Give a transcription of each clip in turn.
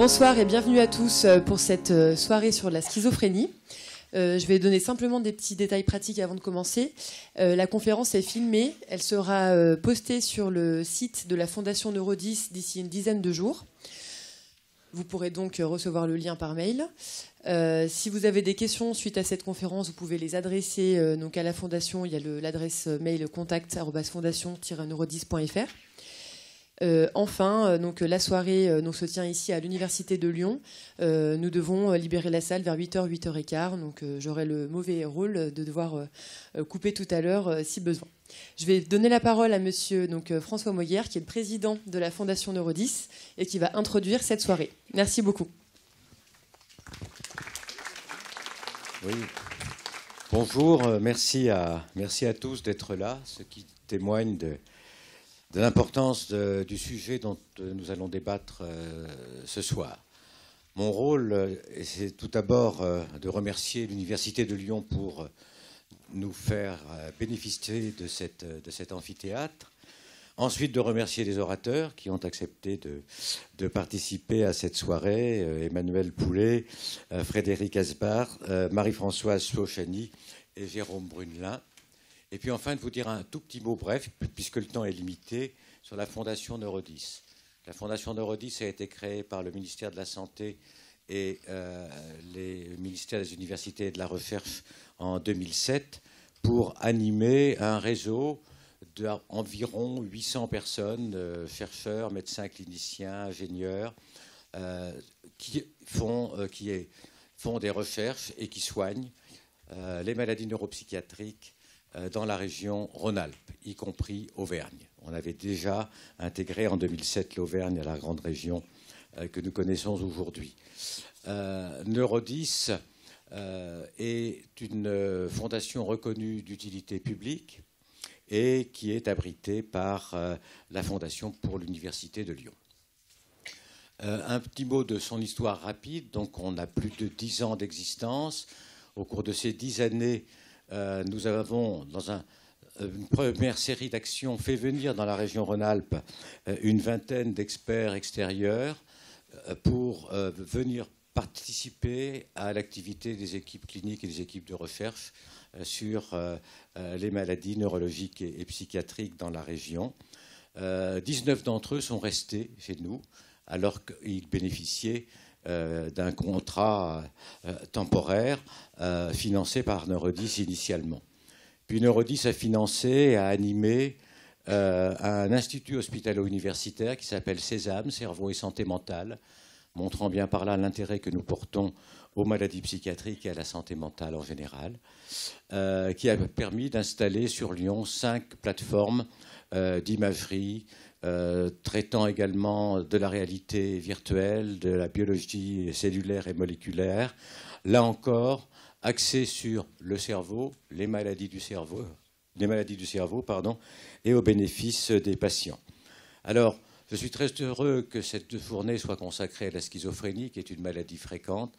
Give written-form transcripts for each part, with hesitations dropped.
Bonsoir et bienvenue à tous pour cette soirée sur la schizophrénie. Je vais donner simplement des petits détails pratiques avant de commencer. La conférence est filmée, elle sera postée sur le site de la Fondation Neurodys d'ici une dizaine de jours. Vous pourrez donc recevoir le lien par mail. Si vous avez des questions suite à cette conférence, vous pouvez les adresser donc à la Fondation. Il y a l'adresse mail contact@fondation-neurodys.fr. Enfin, donc, la soirée se tient ici à l'Université de Lyon. Nous devons libérer la salle vers 8h, 8h15. Donc, j'aurai le mauvais rôle de devoir couper tout à l'heure si besoin. Je vais donner la parole à monsieur François Moyère, qui est le président de la Fondation Neurodys et qui va introduire cette soirée. Merci beaucoup. Oui. Bonjour, merci à tous d'être là, ce qui témoigne de l'importance du sujet dont nous allons débattre ce soir. Mon rôle, c'est tout d'abord de remercier l'Université de Lyon pour nous faire bénéficier de cet amphithéâtre. Ensuite, de remercier les orateurs qui ont accepté de participer à cette soirée, Emmanuel Poulet, Frédéric Asbar, Marie-Françoise Fauchani et Jérôme Brunelin. Et puis enfin, de vous dire un tout petit mot bref, puisque le temps est limité, sur la Fondation Neurodys. La Fondation Neurodys a été créée par le ministère de la Santé et les ministères des Universités et de la Recherche en 2007 pour animer un réseau d'environ 800 personnes, chercheurs, médecins cliniciens, ingénieurs, qui font des recherches et qui soignent les maladies neuropsychiatriques dans la région Rhône-Alpes, y compris Auvergne. On avait déjà intégré en 2007 l'Auvergne à la grande région que nous connaissons aujourd'hui. Neurodys est une fondation reconnue d'utilité publique et qui est abritée par la Fondation pour l'Université de Lyon. Un petit mot de son histoire rapide. Donc, on a plus de 10 ans d'existence. Au cours de ces 10 années, nous avons, dans une première série d'actions, fait venir dans la région Rhône-Alpes une vingtaine d'experts extérieurs pour venir participer à l'activité des équipes cliniques et des équipes de recherche sur les maladies neurologiques et psychiatriques dans la région. 19 d'entre eux sont restés chez nous alors qu'ils bénéficiaient d'un contrat temporaire financé par Neurodys initialement. Puis Neurodys a financé, a animé un institut hospitalo-universitaire qui s'appelle Sésame, Cerveau et Santé Mentale, montrant bien par là l'intérêt que nous portons aux maladies psychiatriques et à la santé mentale en général, qui a permis d'installer sur Lyon 5 plateformes d'imagerie, traitant également de la réalité virtuelle, de la biologie cellulaire et moléculaire. Là encore, axé sur le cerveau, les maladies du cerveau, et au bénéfice des patients. Alors, je suis très heureux que cette journée soit consacrée à la schizophrénie, qui est une maladie fréquente,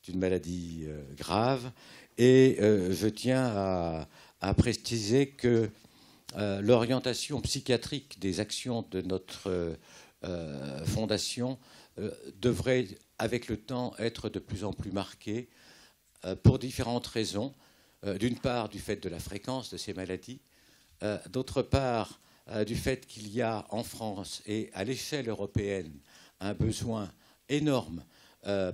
une maladie grave, et je tiens à préciser que l'orientation psychiatrique des actions de notre fondation devrait, avec le temps, être de plus en plus marquée pour différentes raisons. D'une part, du fait de la fréquence de ces maladies, d'autre part, du fait qu'il y a en France et à l'échelle européenne un besoin énorme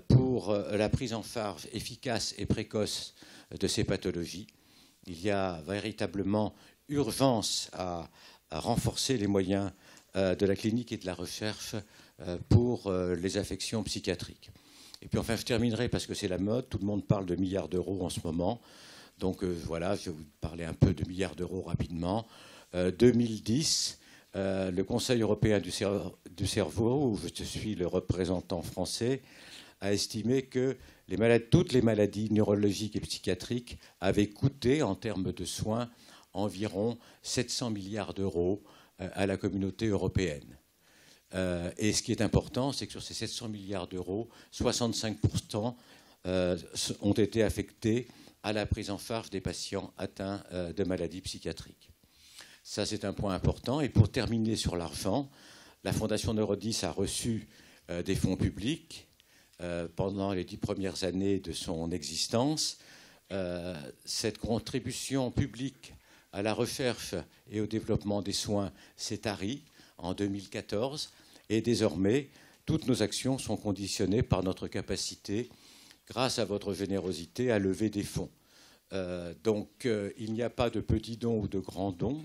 pour la prise en charge efficace et précoce de ces pathologies. Il y a véritablement urgence à renforcer les moyens de la clinique et de la recherche pour les affections psychiatriques. Et puis enfin, je terminerai parce que c'est la mode, tout le monde parle de milliards d'euros en ce moment. Donc voilà, je vais vous parler un peu de milliards d'euros rapidement. 2010, le Conseil européen du cerveau, où je suis le représentant français, a estimé que toutes les maladies neurologiques et psychiatriques avaient coûté, en termes de soins, environ 700 milliards d'euros à la communauté européenne. Et ce qui est important, c'est que sur ces 700 milliards d'euros, 65% ont été affectés à la prise en charge des patients atteints de maladies psychiatriques. Ça, c'est un point important. Et pour terminer sur l'argent, la Fondation Neurodys a reçu des fonds publics pendant les 10 premières années de son existence. Cette contribution publique à la recherche et au développement des soins s'est tarie en 2014 et désormais, toutes nos actions sont conditionnées par notre capacité, grâce à votre générosité, à lever des fonds. Donc, il n'y a pas de petits dons ou de grands dons.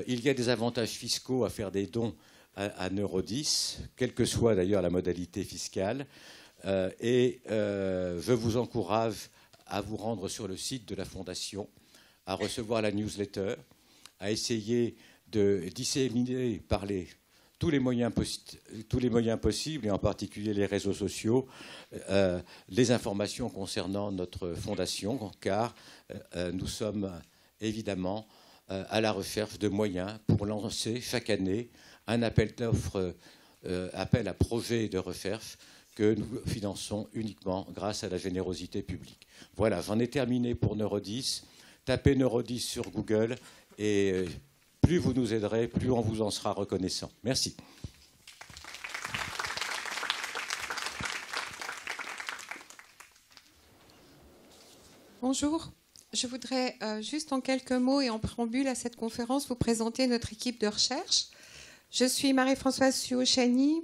Il y a des avantages fiscaux à faire des dons à Neurodis, quelle que soit d'ailleurs la modalité fiscale. Et je vous encourage à vous rendre sur le site de la Fondation, à recevoir la newsletter, à essayer de disséminer par tous les moyens possibles, et en particulier les réseaux sociaux, les informations concernant notre fondation, car nous sommes évidemment à la recherche de moyens pour lancer chaque année un appel d'offres, appel à projets de recherche que nous finançons uniquement grâce à la générosité publique. Voilà, j'en ai terminé pour Neurodis. Tapez Neurodis sur Google et plus vous nous aiderez, plus on vous en sera reconnaissant. Merci. Bonjour. Je voudrais juste en quelques mots et en préambule à cette conférence vous présenter notre équipe de recherche. Je suis Marie-Françoise Suot-Chany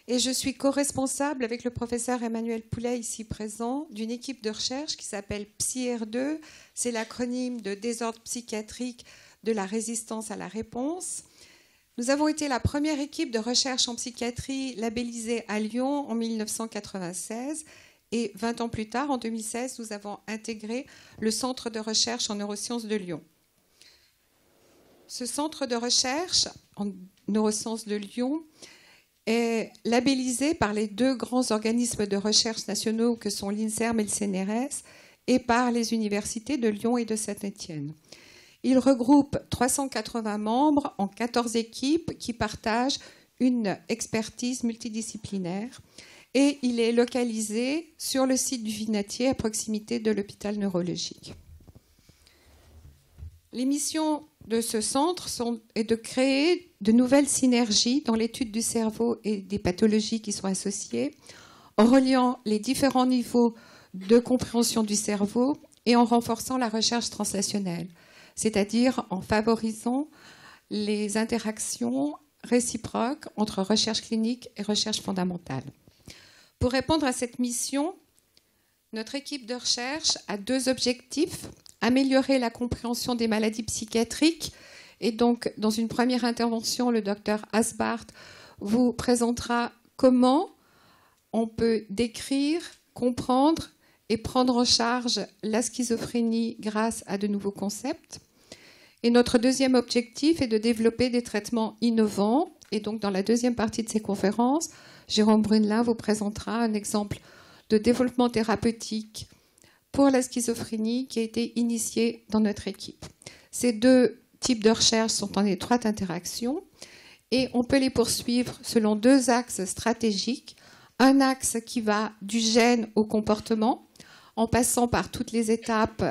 et je suis co-responsable avec le professeur Emmanuel Poulet ici présent d'une équipe de recherche qui s'appelle PsyR2. C'est l'acronyme de désordre psychiatrique de la résistance à la réponse. Nous avons été la première équipe de recherche en psychiatrie labellisée à Lyon en 1996 et 20 ans plus tard, en 2016, nous avons intégré le Centre de recherche en neurosciences de Lyon. Ce centre de recherche en neurosciences de Lyon est labellisé par les deux grands organismes de recherche nationaux que sont l'INSERM et le CNRS et par les universités de Lyon et de Saint-Étienne. Il regroupe 380 membres en 14 équipes qui partagent une expertise multidisciplinaire et il est localisé sur le site du Vinatier à proximité de l'hôpital neurologique. Les missions de ce centre est de créer de nouvelles synergies dans l'étude du cerveau et des pathologies qui sont associées, en reliant les différents niveaux de compréhension du cerveau et en renforçant la recherche translationnelle, c'est-à-dire en favorisant les interactions réciproques entre recherche clinique et recherche fondamentale. Pour répondre à cette mission, notre équipe de recherche a deux objectifs: améliorer la compréhension des maladies psychiatriques. Et donc, dans une première intervention, le docteur Asbart vous présentera comment on peut décrire, comprendre et prendre en charge la schizophrénie grâce à de nouveaux concepts. Et notre deuxième objectif est de développer des traitements innovants. Et donc, dans la deuxième partie de ces conférences, Jérôme Brunelin vous présentera un exemple de développement thérapeutique pour la schizophrénie qui a été initié dans notre équipe. Ces deux types de recherches sont en étroite interaction et on peut les poursuivre selon deux axes stratégiques. Un axe qui va du gène au comportement, en passant par toutes les étapes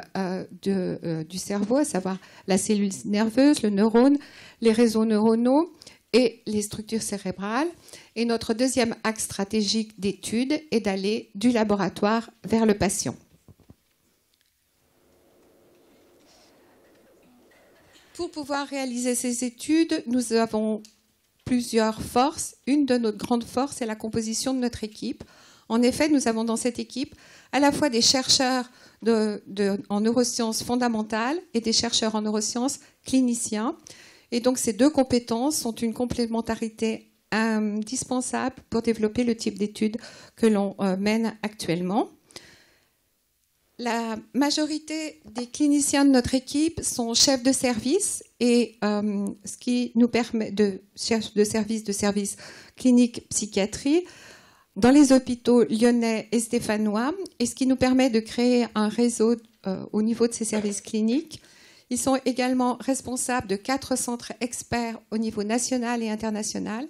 du cerveau, à savoir la cellule nerveuse, le neurone, les réseaux neuronaux et les structures cérébrales. Et notre deuxième axe stratégique d'étude est d'aller du laboratoire vers le patient. Pour pouvoir réaliser ces études, nous avons plusieurs forces. Une de nos grandes forces est la composition de notre équipe. En effet, nous avons dans cette équipe à la fois des chercheurs en neurosciences fondamentales et des chercheurs en neurosciences cliniciens. Et donc, ces deux compétences sont une complémentarité indispensable pour développer le type d'études que l'on mène actuellement. La majorité des cliniciens de notre équipe sont chefs de service et ce qui nous permet chefs de service clinique psychiatrie dans les hôpitaux lyonnais et stéphanois, et ce qui nous permet de créer un réseau au niveau de ces services cliniques. Ils sont également responsables de 4 centres experts au niveau national et international.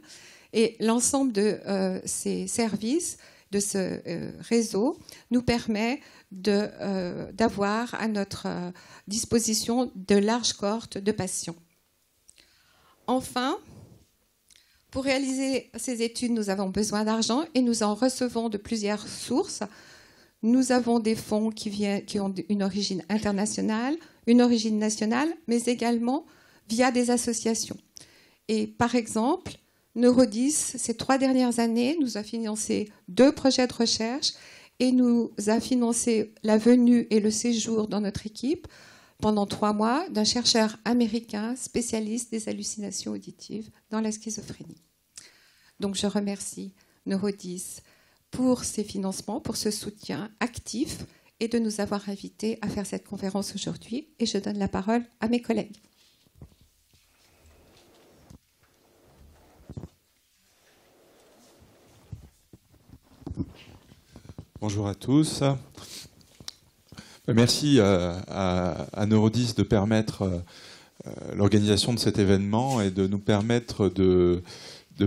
Et l'ensemble de ces services, de ce réseau, nous permet d'avoir à notre disposition de larges cohortes de patients. Enfin, Pour réaliser ces études, nous avons besoin d'argent et nous en recevons de plusieurs sources. Nous avons des fonds qui ont une origine internationale, une origine nationale, mais également via des associations. Et par exemple, Neurodis, ces 3 dernières années, nous a financé 2 projets de recherche et nous a financé la venue et le séjour dans notre équipe pendant 3 mois d'un chercheur américain spécialiste des hallucinations auditives dans la schizophrénie. Donc je remercie Neurodis pour ces financements, pour ce soutien actif et de nous avoir invités à faire cette conférence aujourd'hui. Et je donne la parole à mes collègues. Bonjour à tous. Merci à Neurodis de permettre l'organisation de cet événement et de nous permettre de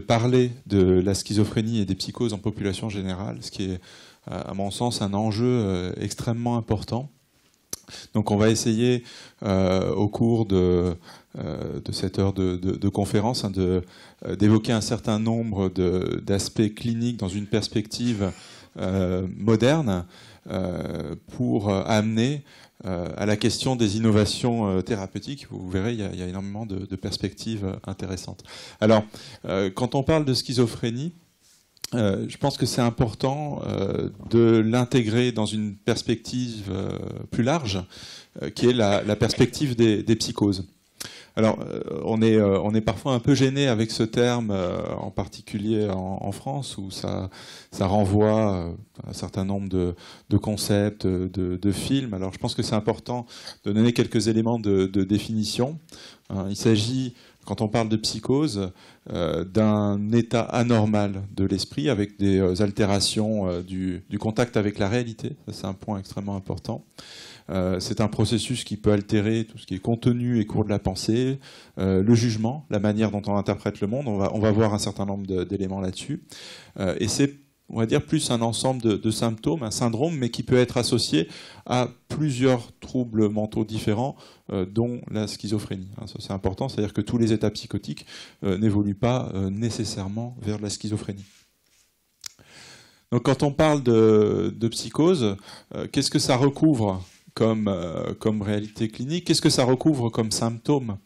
parler de la schizophrénie et des psychoses en population générale, ce qui est, à mon sens, un enjeu extrêmement important. Donc on va essayer, au cours de cette heure de conférence, d'évoquer un certain nombre d'aspects cliniques dans une perspective moderne pour amener à la question des innovations thérapeutiques. Vous verrez, il y a énormément de perspectives intéressantes. Alors, quand on parle de schizophrénie, je pense que c'est important de l'intégrer dans une perspective plus large, qui est la perspective des psychoses. Alors, on est parfois un peu gêné avec ce terme, en particulier en France, où ça renvoie à un certain nombre de concepts, de films. Alors, je pense que c'est important de donner quelques éléments de définition. Il s'agit, quand on parle de psychose, d'un état anormal de l'esprit avec des altérations du contact avec la réalité. Ça, c'est un point extrêmement important. C'est un processus qui peut altérer tout ce qui est contenu et cours de la pensée, le jugement, la manière dont on interprète le monde. On va voir un certain nombre d'éléments là-dessus. Et c'est, on va dire, plus un ensemble de symptômes, un syndrome, mais qui peut être associé à plusieurs troubles mentaux différents, dont la schizophrénie. Ça, c'est important, c'est-à-dire que tous les états psychotiques n'évoluent pas nécessairement vers la schizophrénie. Donc quand on parle de psychose, qu'est-ce que ça recouvre comme réalité clinique? Qu'est-ce que ça recouvre comme symptômes?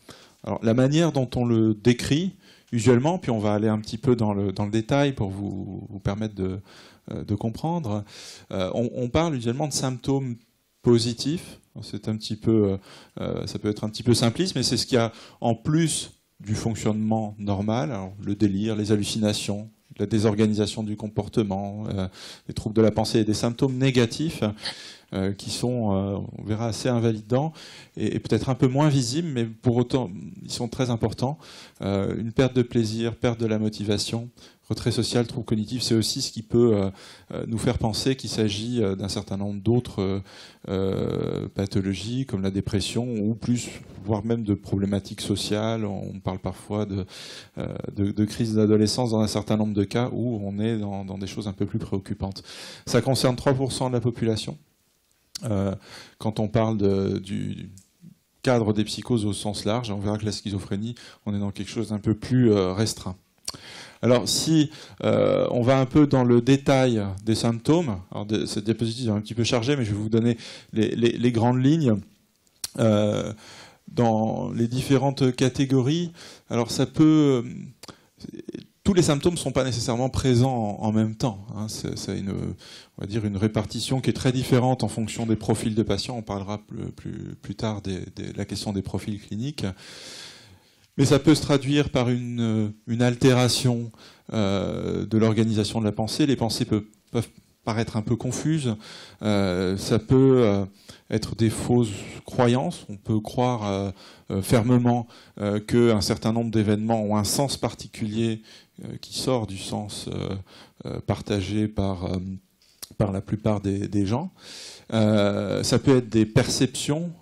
Alors, la manière dont on le décrit, usuellement, puis on va aller un petit peu dans le détail pour vous permettre de comprendre, on parle usuellement de symptômes positifs. C'est un petit peu, ça peut être un petit peu simpliste, mais c'est ce qu'il y a en plus du fonctionnement normal. Alors, le délire, les hallucinations, la désorganisation du comportement, les troubles de la pensée et des symptômes négatifs qui sont, on verra, assez invalidants et peut-être un peu moins visibles, mais pour autant, ils sont très importants. Une perte de plaisir, perte de la motivation, retrait social, trouble cognitif, c'est aussi ce qui peut nous faire penser qu'il s'agit d'un certain nombre d'autres pathologies, comme la dépression, ou plus, voire même de problématiques sociales. On parle parfois de crise d'adolescence dans un certain nombre de cas où on est dans des choses un peu plus préoccupantes. Ça concerne 3% de la population. Quand on parle du cadre des psychoses au sens large, on verra que la schizophrénie, on est dans quelque chose d'un peu plus restreint. Alors si on va un peu dans le détail des symptômes, alors cette diapositive est un petit peu chargée, mais je vais vous donner les grandes lignes dans les différentes catégories. Alors ça peut... Tous les symptômes ne sont pas nécessairement présents en même temps. C'est on va dire une répartition qui est très différente en fonction des profils de patients. On parlera plus tard de la question des profils cliniques. Mais ça peut se traduire par une altération de l'organisation de la pensée. Les pensées peuvent paraître un peu confuses. Ça peut être des fausses croyances. On peut croire fermement qu'un certain nombre d'événements ont un sens particulier qui sort du sens partagé par la plupart des gens. Ça peut être des perceptions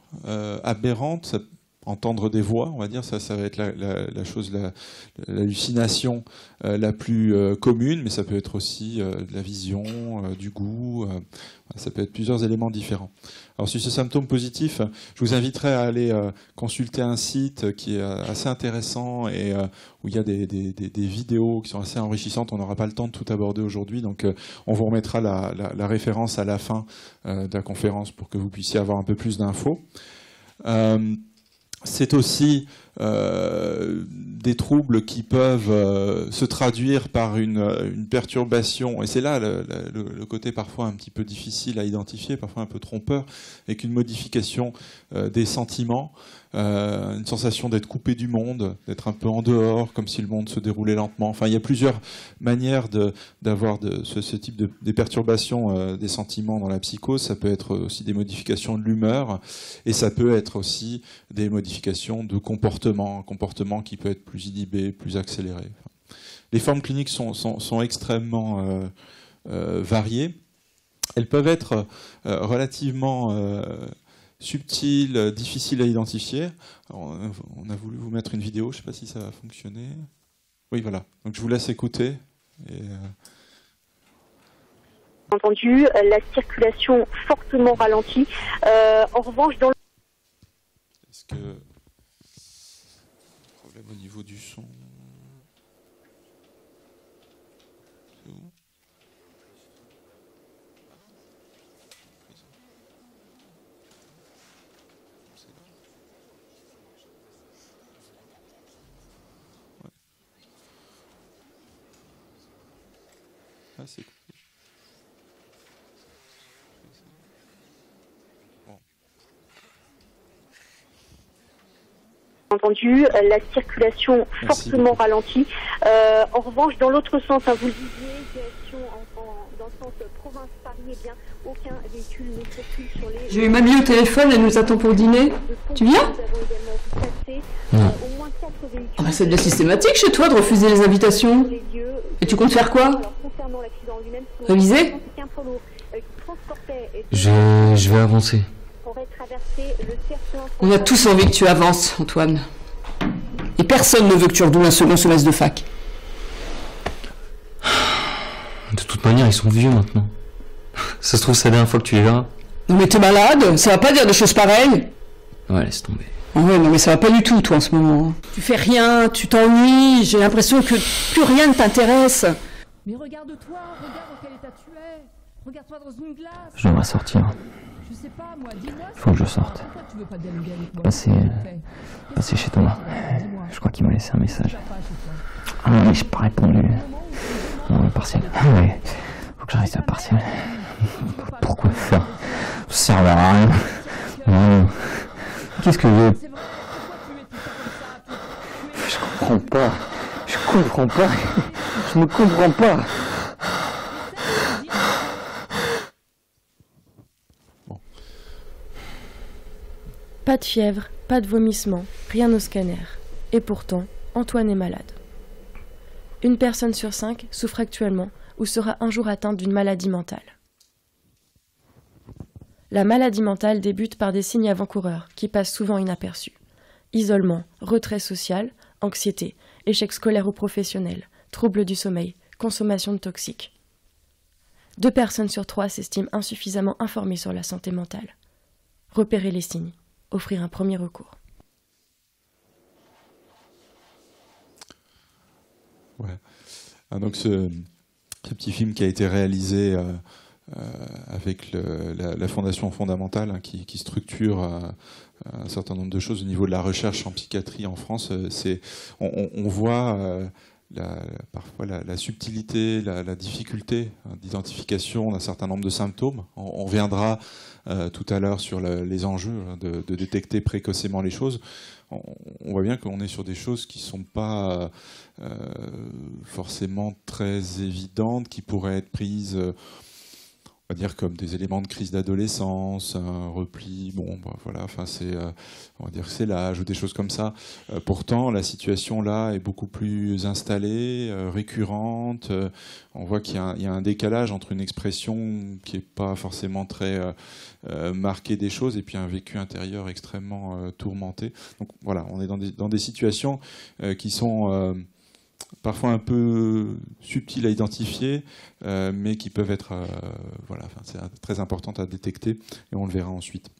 aberrantes. entendre des voix, on va dire, ça va être la chose, l'hallucination la plus commune, mais ça peut être aussi de la vision, du goût, ça peut être plusieurs éléments différents. Alors sur ce symptôme positif, je vous inviterai à aller consulter un site qui est assez intéressant et où il y a des vidéos qui sont assez enrichissantes. On n'aura pas le temps de tout aborder aujourd'hui, donc on vous remettra la référence à la fin de la conférence pour que vous puissiez avoir un peu plus d'infos. C'est aussi des troubles qui peuvent se traduire par une perturbation, et c'est là le côté parfois un petit peu difficile à identifier, parfois un peu trompeur, avec une modification des sentiments, une sensation d'être coupé du monde, d'être un peu en dehors, comme si le monde se déroulait lentement. Enfin, il y a plusieurs manières d'avoir ce type de perturbation des sentiments dans la psychose. Ça peut être aussi des modifications de l'humeur, et ça peut être aussi des modifications de comportement, un comportement qui peut être plus inhibé, plus accéléré. Les formes cliniques sont extrêmement variées. Elles peuvent être relativement subtiles, difficiles à identifier. Alors, on a voulu vous mettre une vidéo, je ne sais pas si ça va fonctionner. Oui, voilà. Donc je vous laisse écouter. Entendu, la circulation fortement ralentie. En revanche, dans le... Est-ce que... Problème au niveau du son. C'est où ? Ouais. Ah, c'est cool. Entendu, la circulation fortement ralentie. En revanche, dans l'autre sens, vous le disiez, direction dans le sens province-Paris, eh bien, aucun véhicule ne circule sur les... J'ai eu mamie au téléphone, elle nous attend pour le dîner. Tu viens ? Non. Ah bah c'est bien systématique chez toi de refuser les invitations. Et tu comptes faire quoi ? Réviser ? Je vais avancer. On a tous envie que tu avances, Antoine. Et personne ne veut que tu redoubles un second semestre de fac. De toute manière, ils sont vieux maintenant. Ça se trouve, c'est la dernière fois que tu les verras. Non mais t'es malade ? Ça va pas dire des choses pareilles ? Ouais, laisse tomber. Ah ouais, non mais ça va pas du tout, toi, en ce moment. Tu fais rien, tu t'ennuies, j'ai l'impression que plus rien ne t'intéresse. Mais regarde-toi, regarde dans quel état tu es. Regarde-toi dans une glace. Je dois sortir. Je sais pas, moi, dis-moi. Faut que je sorte. Pourquoi tu veux pas dialoguer avec moi ? Passer chez Thomas. Je crois qu'il m'a laissé un message. Ah non, mais j'ai pas répondu. Non, le partiel. Ah ouais. Faut que j'arrive à partiel. Pourquoi faire ? Ça sert à rien. Non. Qu'est-ce que je... Je comprends pas. Je comprends pas. Je ne comprends pas. Pas de fièvre, pas de vomissement, rien au scanner. Et pourtant, Antoine est malade. Une personne sur 5 souffre actuellement ou sera un jour atteinte d'une maladie mentale. La maladie mentale débute par des signes avant-coureurs qui passent souvent inaperçus. Isolement, retrait social, anxiété, échec scolaire ou professionnel, troubles du sommeil, consommation de toxiques. 2 personnes sur 3 s'estiment insuffisamment informées sur la santé mentale. Repérer les signes. Offrir un premier recours. Ouais. Ah, donc ce petit film qui a été réalisé avec la Fondation Fondamentale, hein, qui structure un certain nombre de choses au niveau de la recherche en psychiatrie en France, on voit parfois la subtilité, la difficulté d'identification d'un certain nombre de symptômes. On reviendra tout à l'heure sur les enjeux de détecter précocement les choses. On voit bien qu'on est sur des choses qui ne sont pas forcément très évidentes, qui pourraient être prises on va dire comme des éléments de crise d'adolescence, un repli, bon, bah, voilà, enfin on va dire que c'est l'âge ou des choses comme ça. Pourtant, la situation là est beaucoup plus installée, récurrente. On voit qu'il y a un décalage entre une expression qui n'est pas forcément très marquée des choses et puis un vécu intérieur extrêmement tourmenté. Donc voilà, on est dans des situations qui sont parfois un peu subtiles à identifier, mais qui peuvent être voilà, enfin, c'est très importante à détecter, et on le verra ensuite.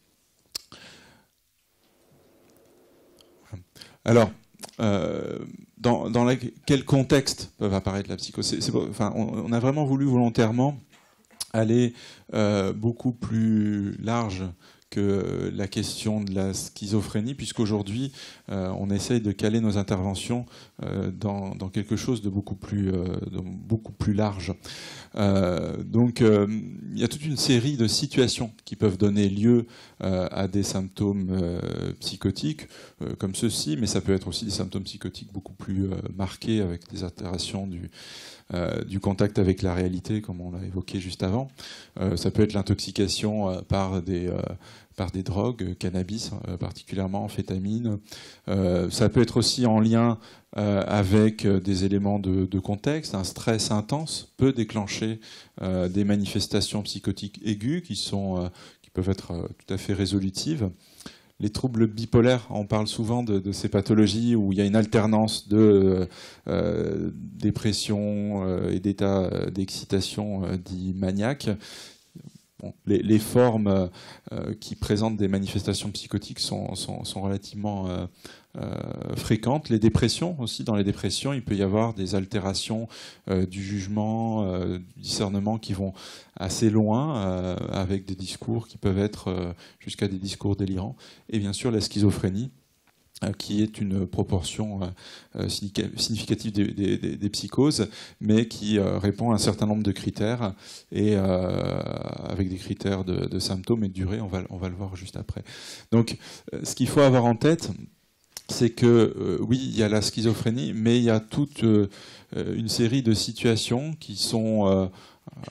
Alors, dans quel contexte peuvent apparaître la psychose? Enfin, on a vraiment voulu volontairement aller beaucoup plus large que la question de la schizophrénie, puisqu'aujourd'hui, on essaye de caler nos interventions dans quelque chose de beaucoup plus large. Donc, il y a toute une série de situations qui peuvent donner lieu à des symptômes psychotiques, comme ceci, mais ça peut être aussi des symptômes psychotiques beaucoup plus marqués, avec des altérations du contact avec la réalité, comme on l'a évoqué juste avant. Ça peut être l'intoxication par des drogues, cannabis particulièrement, amphétamine. Ça peut être aussi en lien avec des éléments de contexte. Un stress intense peut déclencher des manifestations psychotiques aiguës qui peuvent être tout à fait résolutives. Les troubles bipolaires, on parle souvent de ces pathologies où il y a une alternance de dépression et d'états d'excitation dits maniaques. Bon, les formes qui présentent des manifestations psychotiques sont relativement fréquentes. Les dépressions aussi, dans les dépressions, il peut y avoir des altérations du jugement, du discernement qui vont assez loin, avec des discours qui peuvent être jusqu'à des discours délirants. Et bien sûr, la schizophrénie, qui est une proportion significative des psychoses, mais qui répond à un certain nombre de critères, et avec des critères de symptômes et de durée, on va le voir juste après. Donc, ce qu'il faut avoir en tête, c'est que oui, il y a la schizophrénie, mais il y a toute une série de situations qui sont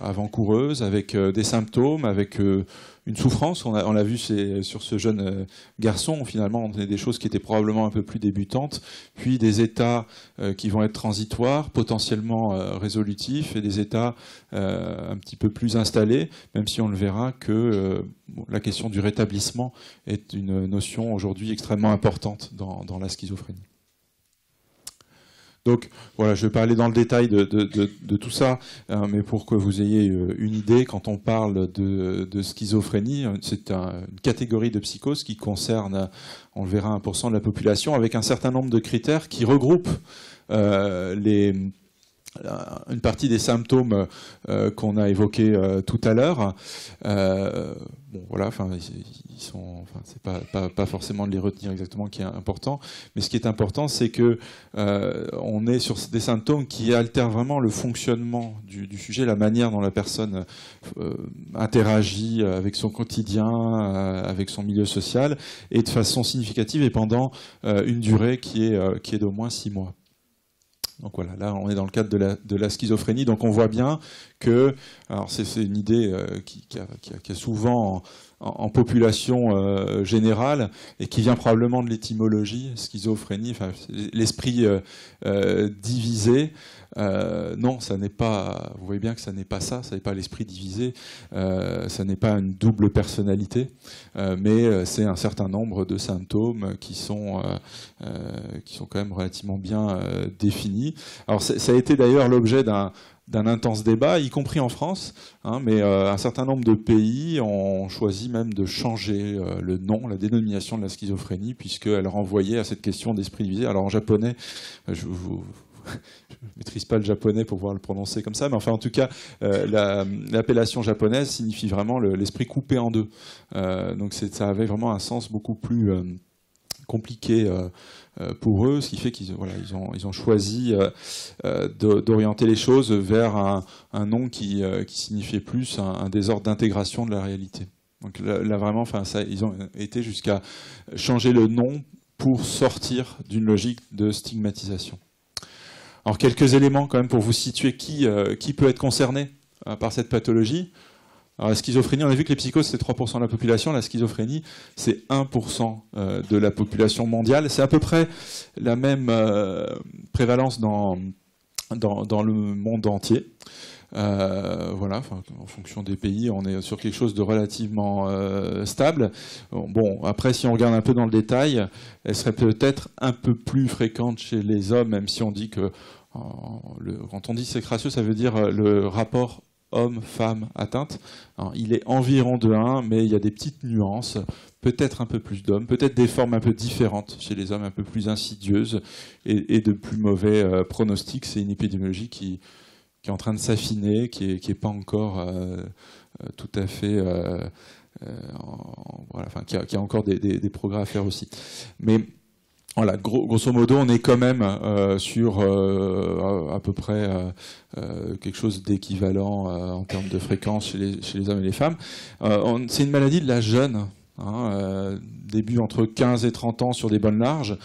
avant-coureuses, avec des symptômes, avec une souffrance. On l'a vu sur ce jeune garçon, finalement, on a des choses qui étaient probablement un peu plus débutantes, puis des états qui vont être transitoires, potentiellement résolutifs, et des états un petit peu plus installés, même si on le verra que la question du rétablissement est une notion aujourd'hui extrêmement importante dans la schizophrénie. Donc voilà, je vais pas aller dans le détail de tout ça, mais pour que vous ayez une idée, quand on parle de schizophrénie, c'est une catégorie de psychose qui concerne, on le verra, 1% de la population, avec un certain nombre de critères qui regroupent une partie des symptômes qu'on a évoqués tout à l'heure. Bon, voilà, enfin, c'est pas forcément de les retenir exactement qui est important, mais ce qui est important, c'est que on est sur des symptômes qui altèrent vraiment le fonctionnement du sujet, la manière dont la personne interagit avec son quotidien, avec son milieu social, et de façon significative et pendant une durée qui est d'au moins 6 mois. Donc voilà, là on est dans le cadre de la schizophrénie, donc on voit bien que, alors c'est une idée qui a souvent en population générale, et qui vient probablement de l'étymologie, schizophrénie, enfin, l'esprit divisé. Non, ça n'est pas. Vous voyez bien que ça n'est pas ça. Ça n'est pas l'esprit divisé. Ça n'est pas une double personnalité, mais c'est un certain nombre de symptômes qui sont quand même relativement bien définis. Alors ça a été d'ailleurs l'objet d'un intense débat, y compris en France, mais un certain nombre de pays ont choisi même de changer le nom, la dénomination de la schizophrénie, puisqu'elle renvoyait à cette question d'esprit divisé. Alors en japonais, je maîtrise pas le japonais pour pouvoir le prononcer comme ça, mais enfin en tout cas, l'appellation japonaise signifie vraiment l'esprit coupé en deux. Donc ça avait vraiment un sens beaucoup plus compliqué pour eux, ce qui fait qu'ils ont choisi d'orienter les choses vers un nom qui signifiait plus un désordre d'intégration de la réalité. Donc là vraiment, ils ont été jusqu'à changer le nom pour sortir d'une logique de stigmatisation. Alors quelques éléments quand même pour vous situer qui peut être concerné par cette pathologie. Alors, la schizophrénie, on a vu que les psychoses, c'est 3% de la population. La schizophrénie, c'est 1% de la population mondiale. C'est à peu près la même prévalence dans le monde entier. Voilà, en fonction des pays, on est sur quelque chose de relativement stable. Bon, après, si on regarde un peu dans le détail, elle serait peut-être un peu plus fréquente chez les hommes, même si on dit que quand on dit sexe ratio, ça veut dire le rapport homme-femme atteinte. Alors, il est environ de 1, mais il y a des petites nuances, peut-être un peu plus d'hommes, peut-être des formes un peu différentes chez les hommes, un peu plus insidieuses et de plus mauvais pronostics. C'est une épidémiologie qui est en train de s'affiner, qui est pas encore tout à fait... voilà, enfin, qui a encore des progrès à faire aussi. Mais voilà, grosso modo, on est quand même sur à peu près quelque chose d'équivalent en termes de fréquence chez les hommes et les femmes. C'est une maladie de l'âge jeune, début entre 15 et 30 ans sur des bonnes larges.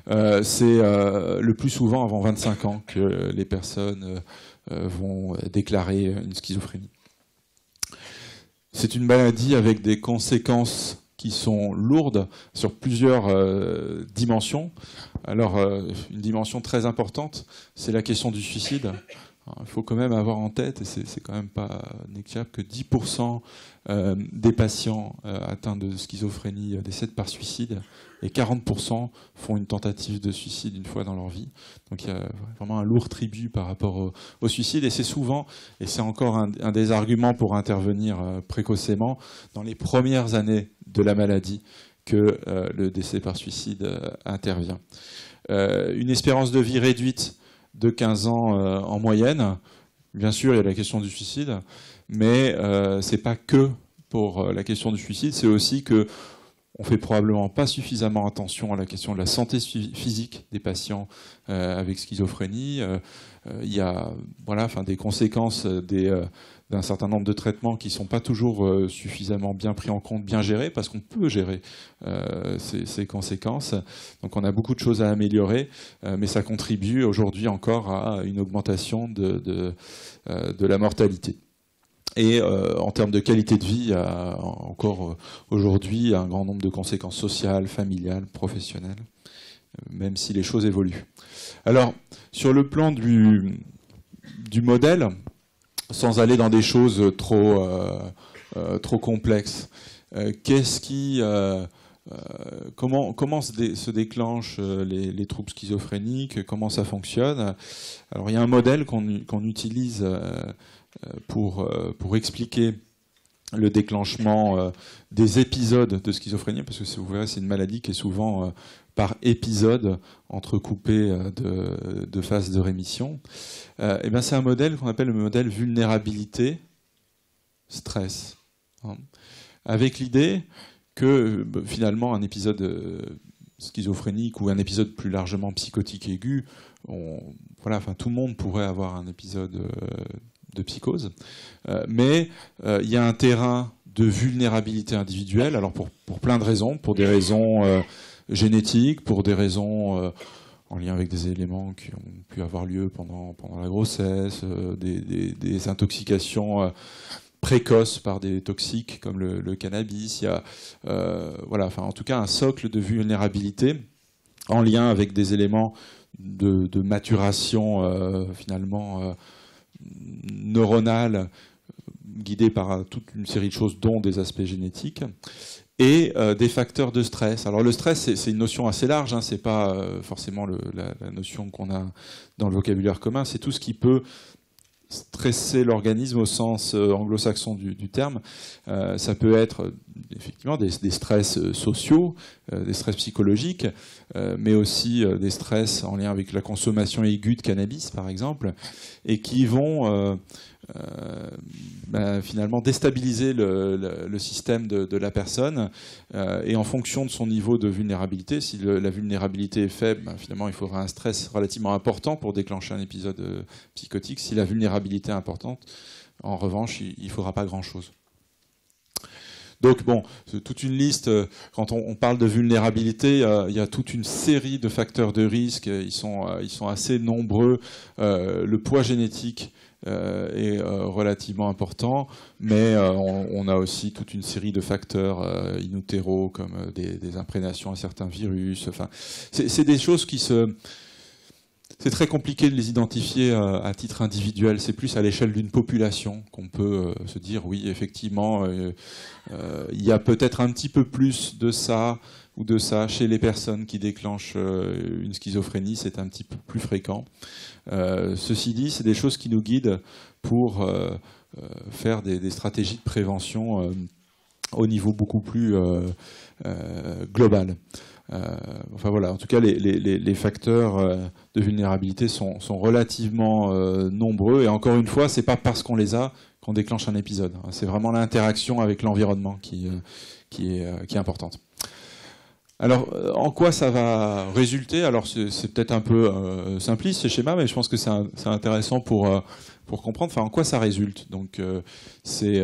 C'est le plus souvent avant 25 ans que les personnes vont déclarer une schizophrénie. C'est une maladie avec des conséquences qui sont lourdes sur plusieurs dimensions. Alors, une dimension très importante, c'est la question du suicide. Alors, il faut quand même avoir en tête, et c'est quand même pas négligeable, que 10% des patients atteints de schizophrénie décèdent par suicide, et 40% font une tentative de suicide une fois dans leur vie. Donc il y a vraiment un lourd tribut par rapport au suicide, et c'est souvent, et c'est encore un des arguments pour intervenir précocement, dans les premières années de la maladie que le décès par suicide intervient. Une espérance de vie réduite de 15 ans en moyenne. Bien sûr, il y a la question du suicide, mais c'est pas que pour la question du suicide, c'est aussi que on fait probablement pas suffisamment attention à la question de la santé physique des patients avec schizophrénie. Il y a des conséquences d'un certain nombre de traitements qui ne sont pas toujours suffisamment bien pris en compte, bien gérés, parce qu'on peut gérer ces conséquences. Donc on a beaucoup de choses à améliorer, mais ça contribue aujourd'hui encore à une augmentation de la mortalité. Et en termes de qualité de vie, il y a encore aujourd'hui un grand nombre de conséquences sociales, familiales, professionnelles, même si les choses évoluent. Alors, sur le plan du modèle, sans aller dans des choses trop complexes, comment se déclenchent les troubles schizophréniques, comment ça fonctionne? Alors, il y a un modèle qu'on utilise pour expliquer le déclenchement des épisodes de schizophrénie, parce que vous verrez, c'est une maladie qui est souvent par épisode entrecoupée de phases de rémission. Et bien, c'est un modèle qu'on appelle le modèle vulnérabilité-stress, avec l'idée que finalement un épisode schizophrénique ou un épisode plus largement psychotique aigu, tout le monde pourrait avoir un épisode de psychose, mais il y a un terrain de vulnérabilité individuelle, alors pour plein de raisons, pour des raisons génétiques, pour des raisons en lien avec des éléments qui ont pu avoir lieu pendant la grossesse, des intoxications précoces par des toxiques comme le cannabis. Il y a en tout cas un socle de vulnérabilité en lien avec des éléments de maturation finalement neuronale, guidée par toute une série de choses, dont des aspects génétiques, et des facteurs de stress. Alors le stress, c'est une notion assez large, c'est pas forcément la notion qu'on a dans le vocabulaire commun, c'est tout ce qui peut stresser l'organisme au sens anglo-saxon du terme. Ça peut être effectivement des stress sociaux, des stress psychologiques, mais aussi des stress en lien avec la consommation aiguë de cannabis, par exemple, et qui vont finalement déstabiliser le système de la personne, et en fonction de son niveau de vulnérabilité, si la vulnérabilité est faible, finalement il faudra un stress relativement important pour déclencher un épisode psychotique. Si la vulnérabilité est importante, en revanche, il ne faudra pas grand-chose. Donc bon, c'est toute une liste. Quand on parle de vulnérabilité, il y a toute une série de facteurs de risque. Ils sont assez nombreux. Le poids génétique est relativement important, mais on a aussi toute une série de facteurs in utero, comme des imprégnations à certains virus. Enfin, c'est des choses qui c'est très compliqué de les identifier à titre individuel. C'est plus à l'échelle d'une population qu'on peut se dire, oui, effectivement, il y a peut-être un petit peu plus de ça ou de ça chez les personnes qui déclenchent une schizophrénie. C'est un petit peu plus fréquent. Ceci dit, c'est des choses qui nous guident pour faire des stratégies de prévention au niveau beaucoup plus global. Enfin voilà, en tout cas, les facteurs de vulnérabilité sont relativement nombreux. Et encore une fois, c'est pas parce qu'on les a qu'on déclenche un épisode. C'est vraiment l'interaction avec l'environnement qui est importante. Alors, en quoi ça va résulter? Alors, c'est peut-être un peu simpliste ce schéma, mais je pense que c'est intéressant pour comprendre. Enfin, en quoi ça résulte? Donc, c'est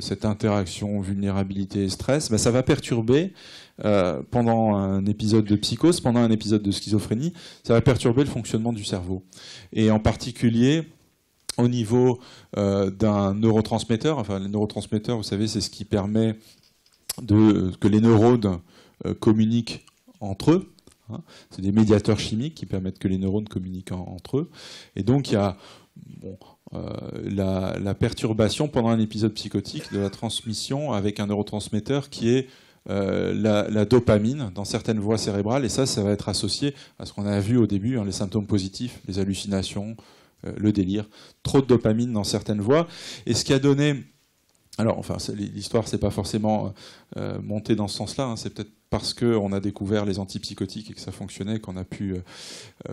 cette interaction vulnérabilité stress. Ben, ça va perturber pendant un épisode de psychose, pendant un épisode de schizophrénie, ça va perturber le fonctionnement du cerveau. Et en particulier au niveau d'un neurotransmetteur. Enfin, les neurotransmetteurs, vous savez, c'est ce qui permet que les neurones communiquent entre eux. Hein. C'est des médiateurs chimiques qui permettent que les neurones communiquent entre eux. Et donc, il y a la perturbation pendant un épisode psychotique de la transmission avec un neurotransmetteur qui est la dopamine dans certaines voies cérébrales. Et ça va être associé à ce qu'on a vu au début, hein, les symptômes positifs, les hallucinations, le délire. Trop de dopamine dans certaines voies. Et ce qui a donné... Alors, enfin, l'histoire, c'est pas forcément monté dans ce sens-là. Hein. C'est peut-être parce qu'on a découvert les antipsychotiques et que ça fonctionnait qu'on a pu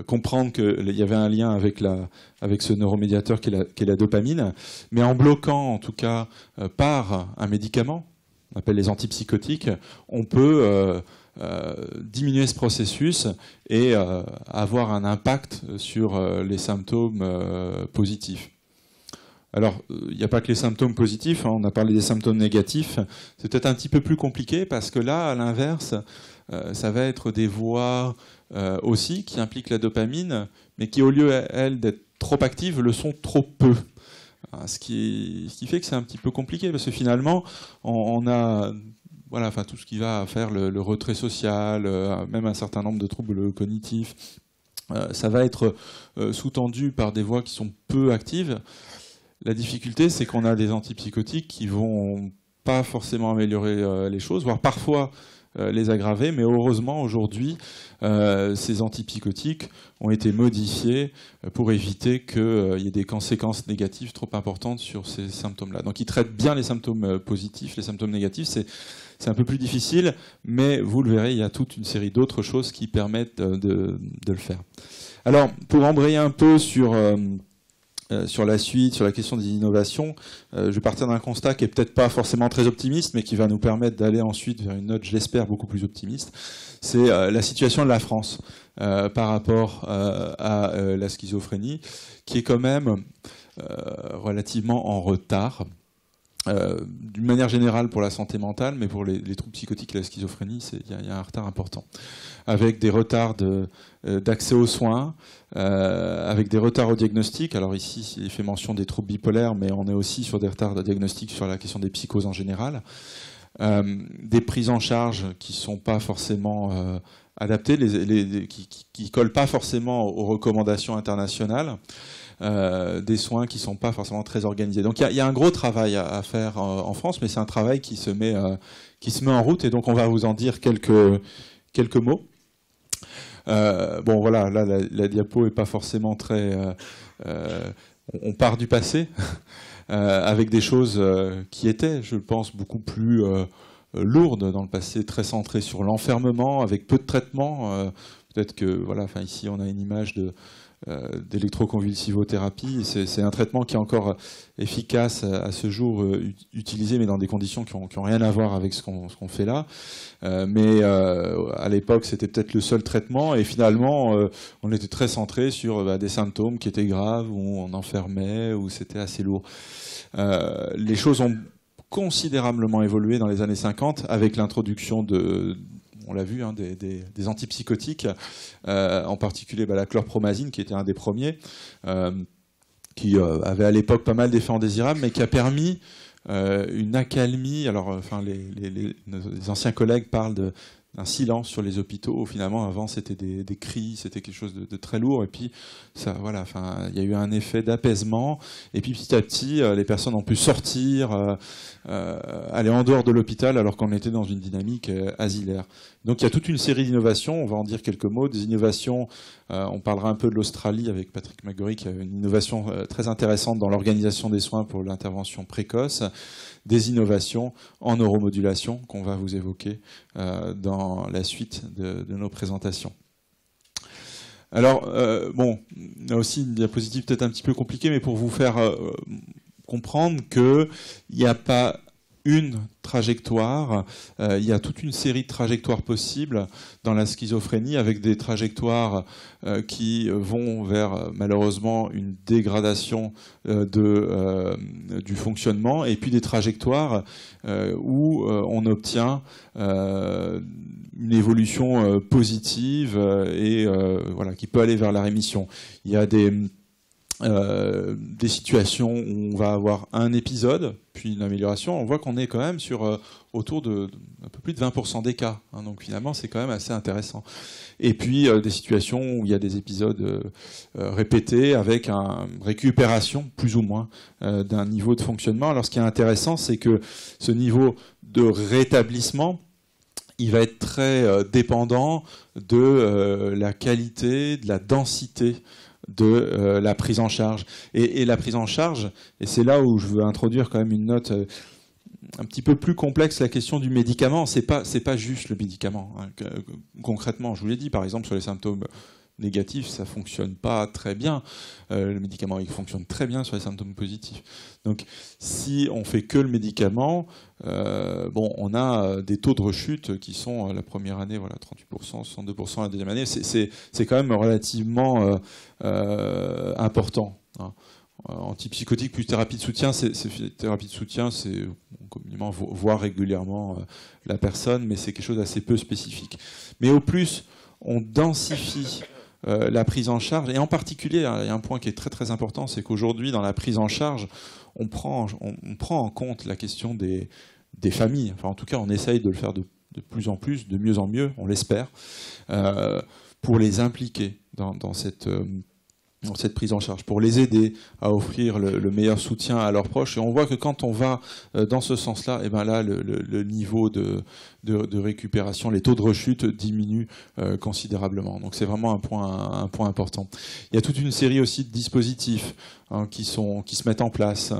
comprendre qu'il y avait un lien avec ce neuromédiateur qui est la dopamine. Mais en bloquant, en tout cas, par un médicament, on appelle les antipsychotiques, on peut diminuer ce processus et avoir un impact sur les symptômes positifs. Alors, il n'y a pas que les symptômes positifs, hein, on a parlé des symptômes négatifs. C'est peut-être un petit peu plus compliqué parce que là, à l'inverse, ça va être des voies aussi qui impliquent la dopamine, mais qui, au lieu, elles, d'être trop actives, le sont trop peu. Ce qui fait que c'est un petit peu compliqué parce que finalement, on a... Voilà, enfin, tout ce qui va faire le retrait social, même un certain nombre de troubles cognitifs, ça va être sous-tendu par des voies qui sont peu actives. La difficulté, c'est qu'on a des antipsychotiques qui vont pas forcément améliorer les choses, voire parfois les aggraver, mais heureusement, aujourd'hui, ces antipsychotiques ont été modifiés pour éviter qu'il y ait des conséquences négatives trop importantes sur ces symptômes-là. Donc, ils traitent bien les symptômes positifs, les symptômes négatifs, c'est un peu plus difficile, mais vous le verrez, il y a toute une série d'autres choses qui permettent de le faire. Alors, pour embrayer un peu sur la suite, sur la question des innovations, je vais partir d'un constat qui est peut-être pas forcément très optimiste, mais qui va nous permettre d'aller ensuite vers une note, je l'espère, beaucoup plus optimiste. C'est la situation de la France par rapport à la schizophrénie, qui est quand même relativement en retard. D'une manière générale pour la santé mentale, mais pour les troubles psychotiques et la schizophrénie, il y a un retard important, avec des retards d'accès aux soins, avec des retards au diagnostic. Alors ici, il fait mention des troubles bipolaires, mais on est aussi sur des retards de diagnostic sur la question des psychoses en général, des prises en charge qui sont pas forcément adaptées, qui collent pas forcément aux recommandations internationales. Des soins qui ne sont pas forcément très organisés. Donc il y a un gros travail à faire en France, mais c'est un travail qui se met en route, et donc on va vous en dire quelques mots. Bon voilà, là la diapo n'est pas forcément très... on part du passé, avec des choses qui étaient, je pense, beaucoup plus lourdes dans le passé, très centrées sur l'enfermement, avec peu de traitement. Peut-être que, voilà, enfin ici on a une image d'électroconvulsivothérapie. C'est un traitement qui est encore efficace à ce jour, utilisé, mais dans des conditions qui ont rien à voir avec ce qu'on fait là. Mais à l'époque, c'était peut-être le seul traitement, et finalement, on était très centré sur des symptômes qui étaient graves, où on enfermait, où c'était assez lourd. Les choses ont considérablement évolué dans les années 50 avec l'introduction on l'a vu, hein, des antipsychotiques, en particulier la chlorpromazine, qui était un des premiers, qui avait à l'époque pas mal d'effets indésirables, mais qui a permis une accalmie. Alors, les anciens collègues parlent d'un silence sur les hôpitaux. Finalement, avant, c'était des cris, c'était quelque chose de très lourd. Et puis, ça, voilà, enfin, il y a eu un effet d'apaisement. Et puis, petit à petit, les personnes ont pu sortir, aller en dehors de l'hôpital, alors qu'on était dans une dynamique asilaire. Donc, il y a toute une série d'innovations. On va en dire quelques mots. Des innovations, on parlera un peu de l'Australie avec Patrick McGorry, qui a une innovation très intéressante dans l'organisation des soins pour l'intervention précoce. Des innovations en neuromodulation qu'on va vous évoquer dans la suite de nos présentations. Alors, bon, on a aussi une diapositive peut-être un petit peu compliquée, mais pour vous faire comprendre qu'il n'y a pas une trajectoire, il y a toute une série de trajectoires possibles dans la schizophrénie, avec des trajectoires qui vont vers malheureusement une dégradation du fonctionnement, et puis des trajectoires où on obtient une évolution positive et voilà, qui peut aller vers la rémission. Il y a des situations où on va avoir un épisode, puis une amélioration. On voit qu'on est quand même sur autour de un peu plus de 20% des cas. Hein, donc finalement, c'est quand même assez intéressant. Et puis des situations où il y a des épisodes répétés avec une récupération, plus ou moins, d'un niveau de fonctionnement. Alors ce qui est intéressant, c'est que ce niveau de rétablissement, il va être très dépendant de la qualité, de la densité de la prise en charge. Et la prise en charge, et c'est là où je veux introduire quand même une note un petit peu plus complexe, la question du médicament. C'est pas juste le médicament. Hein. Concrètement, je vous l'ai dit, par exemple, sur les symptômes négatifs, ça fonctionne pas très bien. Le médicament, il fonctionne très bien sur les symptômes positifs. Donc, si on fait que le médicament, bon, on a des taux de rechute qui sont la première année, voilà, 38%, 62% la deuxième année. C'est quand même relativement important. Hein. Antipsychotique plus thérapie de soutien, thérapie de soutien, c'est communément voir régulièrement la personne, mais c'est quelque chose d'assez peu spécifique. Mais au plus, on densifie la prise en charge, et en particulier, il y a un point qui est très très important, c'est qu'aujourd'hui, dans la prise en charge, on prend en compte la question des familles. Enfin, en tout cas, on essaye de le faire de plus en plus, de mieux en mieux, on l'espère, pour les impliquer dans cette prise en charge, pour les aider à offrir le meilleur soutien à leurs proches. Et on voit que quand on va dans ce sens-là, et ben là, le niveau de récupération, les taux de rechute diminuent considérablement. Donc c'est vraiment un point important. Il y a toute une série aussi de dispositifs qui se mettent en place,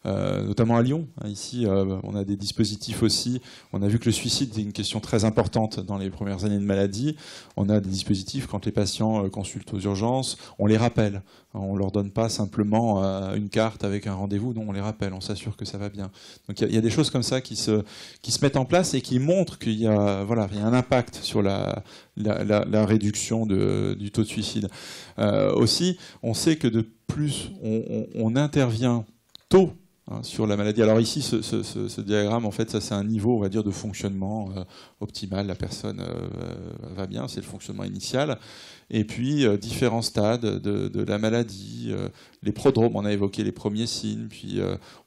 notamment à Lyon. Ici, on a des dispositifs aussi. On a vu que le suicide est une question très importante dans les premières années de maladie. On a des dispositifs quand les patients consultent aux urgences, on les rappelle. On ne leur donne pas simplement une carte avec un rendez-vous, non, on les rappelle, on s'assure que ça va bien. Donc il y a des choses comme ça qui se mettent en place et qui montrent qu'il y a, voilà, il y a un impact sur la réduction du taux de suicide. Aussi, on sait que de plus on intervient tôt sur la maladie. Alors ici, ce diagramme, en fait, ça c'est un niveau, on va dire, de fonctionnement optimal. La personne va bien, c'est le fonctionnement initial. Et puis, différents stades de la maladie, les prodromes, on a évoqué les premiers signes, puis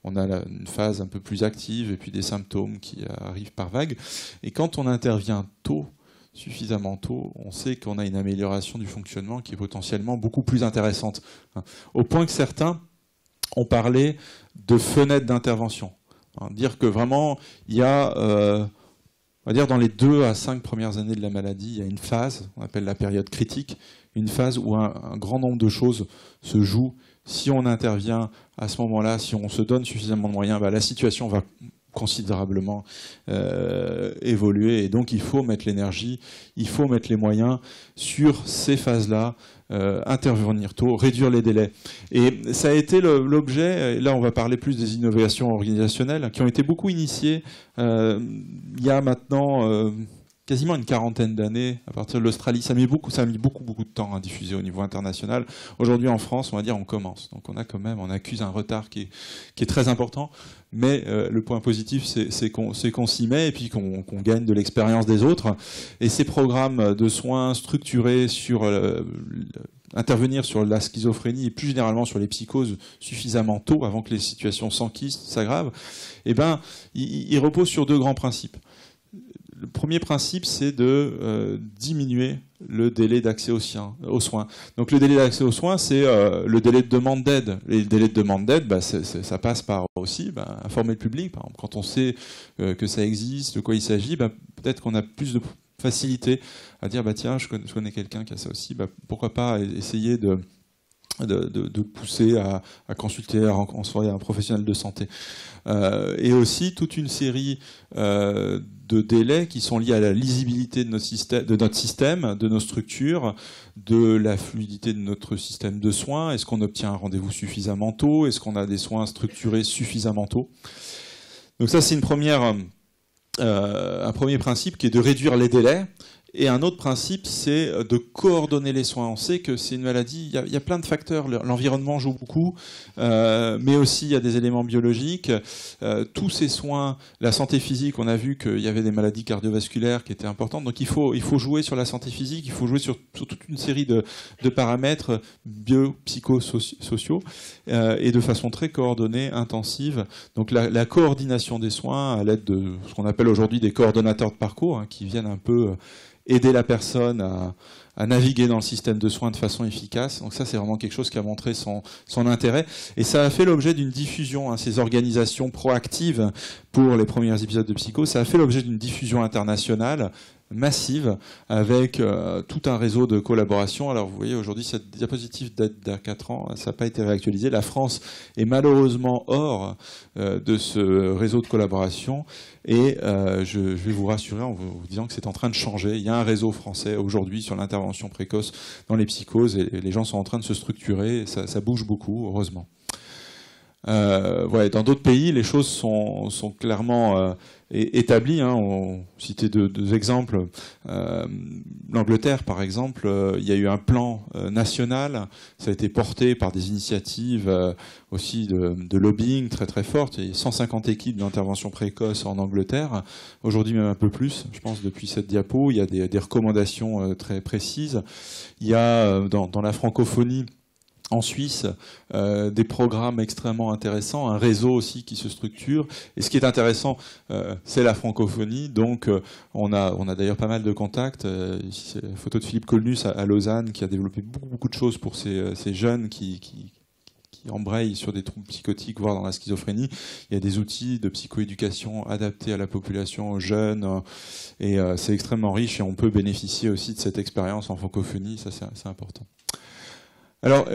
on a une phase un peu plus active, et puis des symptômes qui arrivent par vagues. Et quand on intervient tôt, suffisamment tôt, on sait qu'on a une amélioration du fonctionnement qui est potentiellement beaucoup plus intéressante. Au point que certains ont parlé de fenêtres d'intervention. Dire que vraiment, il y a, on va dire dans les 2 à 5 premières années de la maladie, il y a une phase, on appelle la période critique, une phase où un grand nombre de choses se jouent. Si on intervient à ce moment-là, si on se donne suffisamment de moyens, la situation va considérablement évoluer, et donc il faut mettre l'énergie, il faut mettre les moyens sur ces phases-là, intervenir tôt, réduire les délais. Et ça a été l'objet, et là on va parler plus des innovations organisationnelles, qui ont été beaucoup initiées il y a maintenant quasiment une quarantaine d'années, à partir de l'Australie. Ça a mis beaucoup de temps à diffuser au niveau international. Aujourd'hui, en France, on va dire, on commence. Donc on accuse un retard qui est très important. Mais le point positif, c'est qu'on s'y met, et puis qu'on gagne de l'expérience des autres. Et ces programmes de soins structurés sur intervenir sur la schizophrénie et plus généralement sur les psychoses suffisamment tôt, avant que les situations s'enquistent, s'aggravent, il repose sur 2 grands principes. Le premier principe, c'est de diminuer le délai d'accès aux soins. Donc le délai d'accès aux soins, c'est le délai de demande d'aide. Et le délai de demande d'aide, ça passe par aussi informer le public. Par exemple, quand on sait que ça existe, de quoi il s'agit, peut-être qu'on a plus de facilité à dire tiens, je connais quelqu'un qui a ça aussi, pourquoi pas essayer de pousser à consulter, en soirée un professionnel de santé. Et aussi toute une série de délais qui sont liés à la lisibilité de notre système, de nos structures, de la fluidité de notre système de soins. Est-ce qu'on obtient un rendez-vous suffisamment tôt? Est-ce qu'on a des soins structurés suffisamment tôt? Donc ça, c'est un premier principe qui est de réduire les délais. Et un autre principe, c'est de coordonner les soins. On sait que c'est une maladie, il y a plein de facteurs. L'environnement joue beaucoup, mais aussi il y a des éléments biologiques. Tous ces soins, la santé physique, on a vu qu'il y avait des maladies cardiovasculaires qui étaient importantes. Donc il faut jouer sur la santé physique, il faut jouer sur toute une série de paramètres biopsychosociaux et de façon très coordonnée, intensive. Donc la coordination des soins à l'aide de ce qu'on appelle aujourd'hui des coordonnateurs de parcours, qui viennent un peu aider la personne à naviguer dans le système de soins de façon efficace. Donc ça, c'est vraiment quelque chose qui a montré son intérêt. Et ça a fait l'objet d'une diffusion, ces organisations proactives pour les premiers épisodes de Psycho, ça a fait l'objet d'une diffusion internationale massive avec tout un réseau de collaboration. Alors vous voyez, aujourd'hui, cette diapositive date d'il y a 4 ans, ça n'a pas été réactualisé. La France est malheureusement hors de ce réseau de collaboration. Et je vais vous rassurer en vous disant que c'est en train de changer. Il y a un réseau français aujourd'hui sur l'intervention précoce dans les psychoses et les gens sont en train de se structurer. Et ça bouge beaucoup, heureusement. Dans d'autres pays, les choses sont clairement établies. On citait 2 exemples. L'Angleterre, par exemple, il y a eu un plan national. Ça a été porté par des initiatives aussi de lobbying très très fortes. Il y a 150 équipes d'intervention précoce en Angleterre. Aujourd'hui, même un peu plus, je pense, depuis cette diapo. Il y a des recommandations très précises. Il y a dans la francophonie, en Suisse, des programmes extrêmement intéressants, un réseau aussi qui se structure. Et ce qui est intéressant, c'est la francophonie. Donc, on a d'ailleurs pas mal de contacts. Ici, c'est la photo de Philippe Colnus à Lausanne, qui a développé beaucoup de choses pour ces jeunes qui embrayent sur des troubles psychotiques, voire dans la schizophrénie. Il y a des outils de psychoéducation adaptés à la population, aux jeunes. Et c'est extrêmement riche et on peut bénéficier aussi de cette expérience en francophonie. Ça, c'est important. Alors,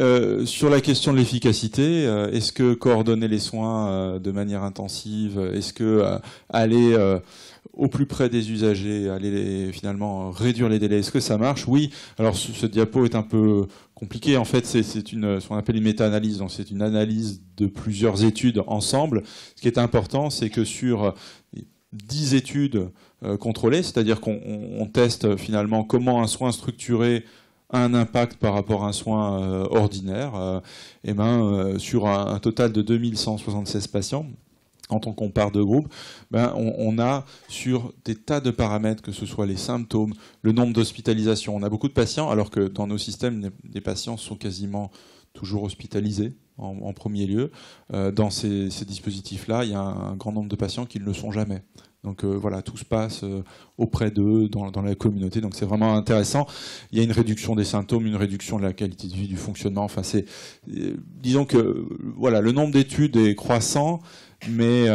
sur la question de l'efficacité, est-ce que coordonner les soins de manière intensive, est-ce que aller au plus près des usagers, aller finalement réduire les délais, est-ce que ça marche? Oui. Alors, ce diapo est un peu compliqué. En fait, c'est ce qu'on appelle une méta-analyse. Donc, c'est une analyse de plusieurs études ensemble. Ce qui est important, c'est que sur 10 études contrôlées, c'est-à-dire qu'on teste finalement comment un soin structuré a un impact par rapport à un soin ordinaire, sur un total de 2176 patients, quand on compare 2 groupes, on a sur des tas de paramètres, que ce soit les symptômes, le nombre d'hospitalisations. On a beaucoup de patients, alors que dans nos systèmes, les patients sont quasiment toujours hospitalisés en premier lieu. Dans ces dispositifs-là, il y a un grand nombre de patients qui ne le sont jamais. Donc tout se passe auprès d'eux, dans la communauté. Donc c'est vraiment intéressant. Il y a une réduction des symptômes, une réduction de la qualité de vie, du fonctionnement. Enfin, disons que le nombre d'études est croissant, mais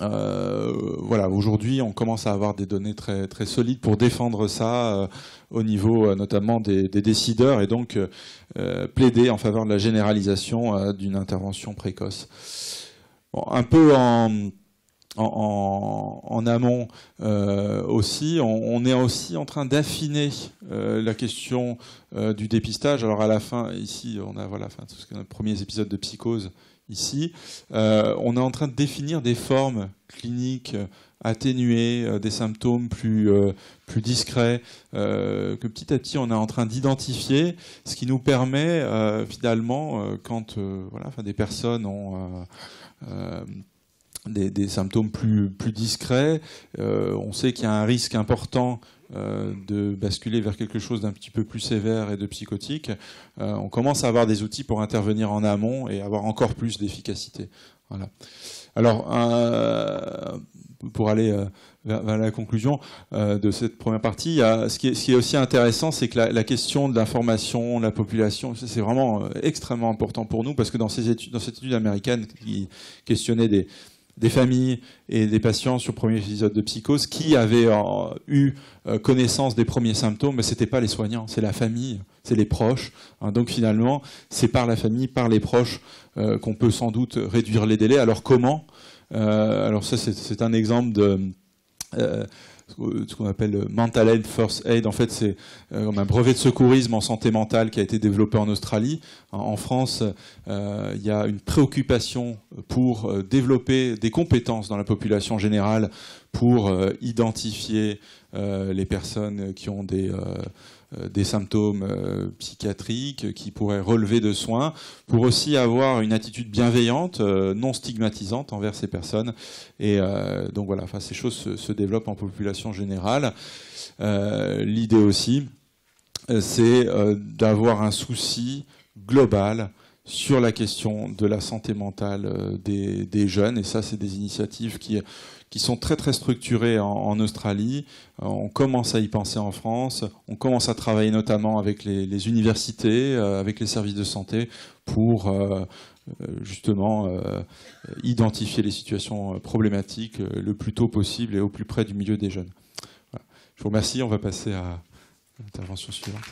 aujourd'hui, on commence à avoir des données très très solides pour défendre ça au niveau notamment des décideurs et donc plaider en faveur de la généralisation d'une intervention précoce. Bon, un peu en amont aussi, on est aussi en train d'affiner la question du dépistage. Alors à la fin, ici, on a tout ce que notre premiers épisodes de psychose ici. On est en train de définir des formes cliniques atténuées, des symptômes plus discrets, que petit à petit on est en train d'identifier, ce qui nous permet finalement, quand des personnes ont des symptômes plus discrets. On sait qu'il y a un risque important de basculer vers quelque chose d'un petit peu plus sévère et de psychotique. On commence à avoir des outils pour intervenir en amont et avoir encore plus d'efficacité. Voilà. Alors, pour aller vers la conclusion de cette première partie, ce qui est aussi intéressant, c'est que la question de l'information, de la population, c'est vraiment extrêmement important pour nous, parce que dans cette étude américaine qui questionnait des familles et des patients sur le premier épisode de psychose qui avaient eu connaissance des premiers symptômes, mais ce n'était pas les soignants, c'est la famille, c'est les proches. Donc finalement, c'est par la famille, par les proches qu'on peut sans doute réduire les délais. Alors comment ? Alors ça, c'est un exemple de ce qu'on appelle Mental Health First Aid. En fait, c'est un brevet de secourisme en santé mentale qui a été développé en Australie. En France, il y a une préoccupation pour développer des compétences dans la population générale pour identifier les personnes qui ont des symptômes psychiatriques, qui pourraient relever de soins, pour aussi avoir une attitude bienveillante, non stigmatisante envers ces personnes. Et donc voilà, enfin, ces choses se développent en population générale. L'idée aussi, c'est d'avoir un souci global sur la question de la santé mentale des jeunes. Et ça, c'est des initiatives qui sont très très structurées en Australie. On commence à y penser en France. On commence à travailler notamment avec les universités, avec les services de santé pour justement identifier les situations problématiques le plus tôt possible et au plus près du milieu des jeunes. Voilà. Je vous remercie. On va passer à l'intervention suivante.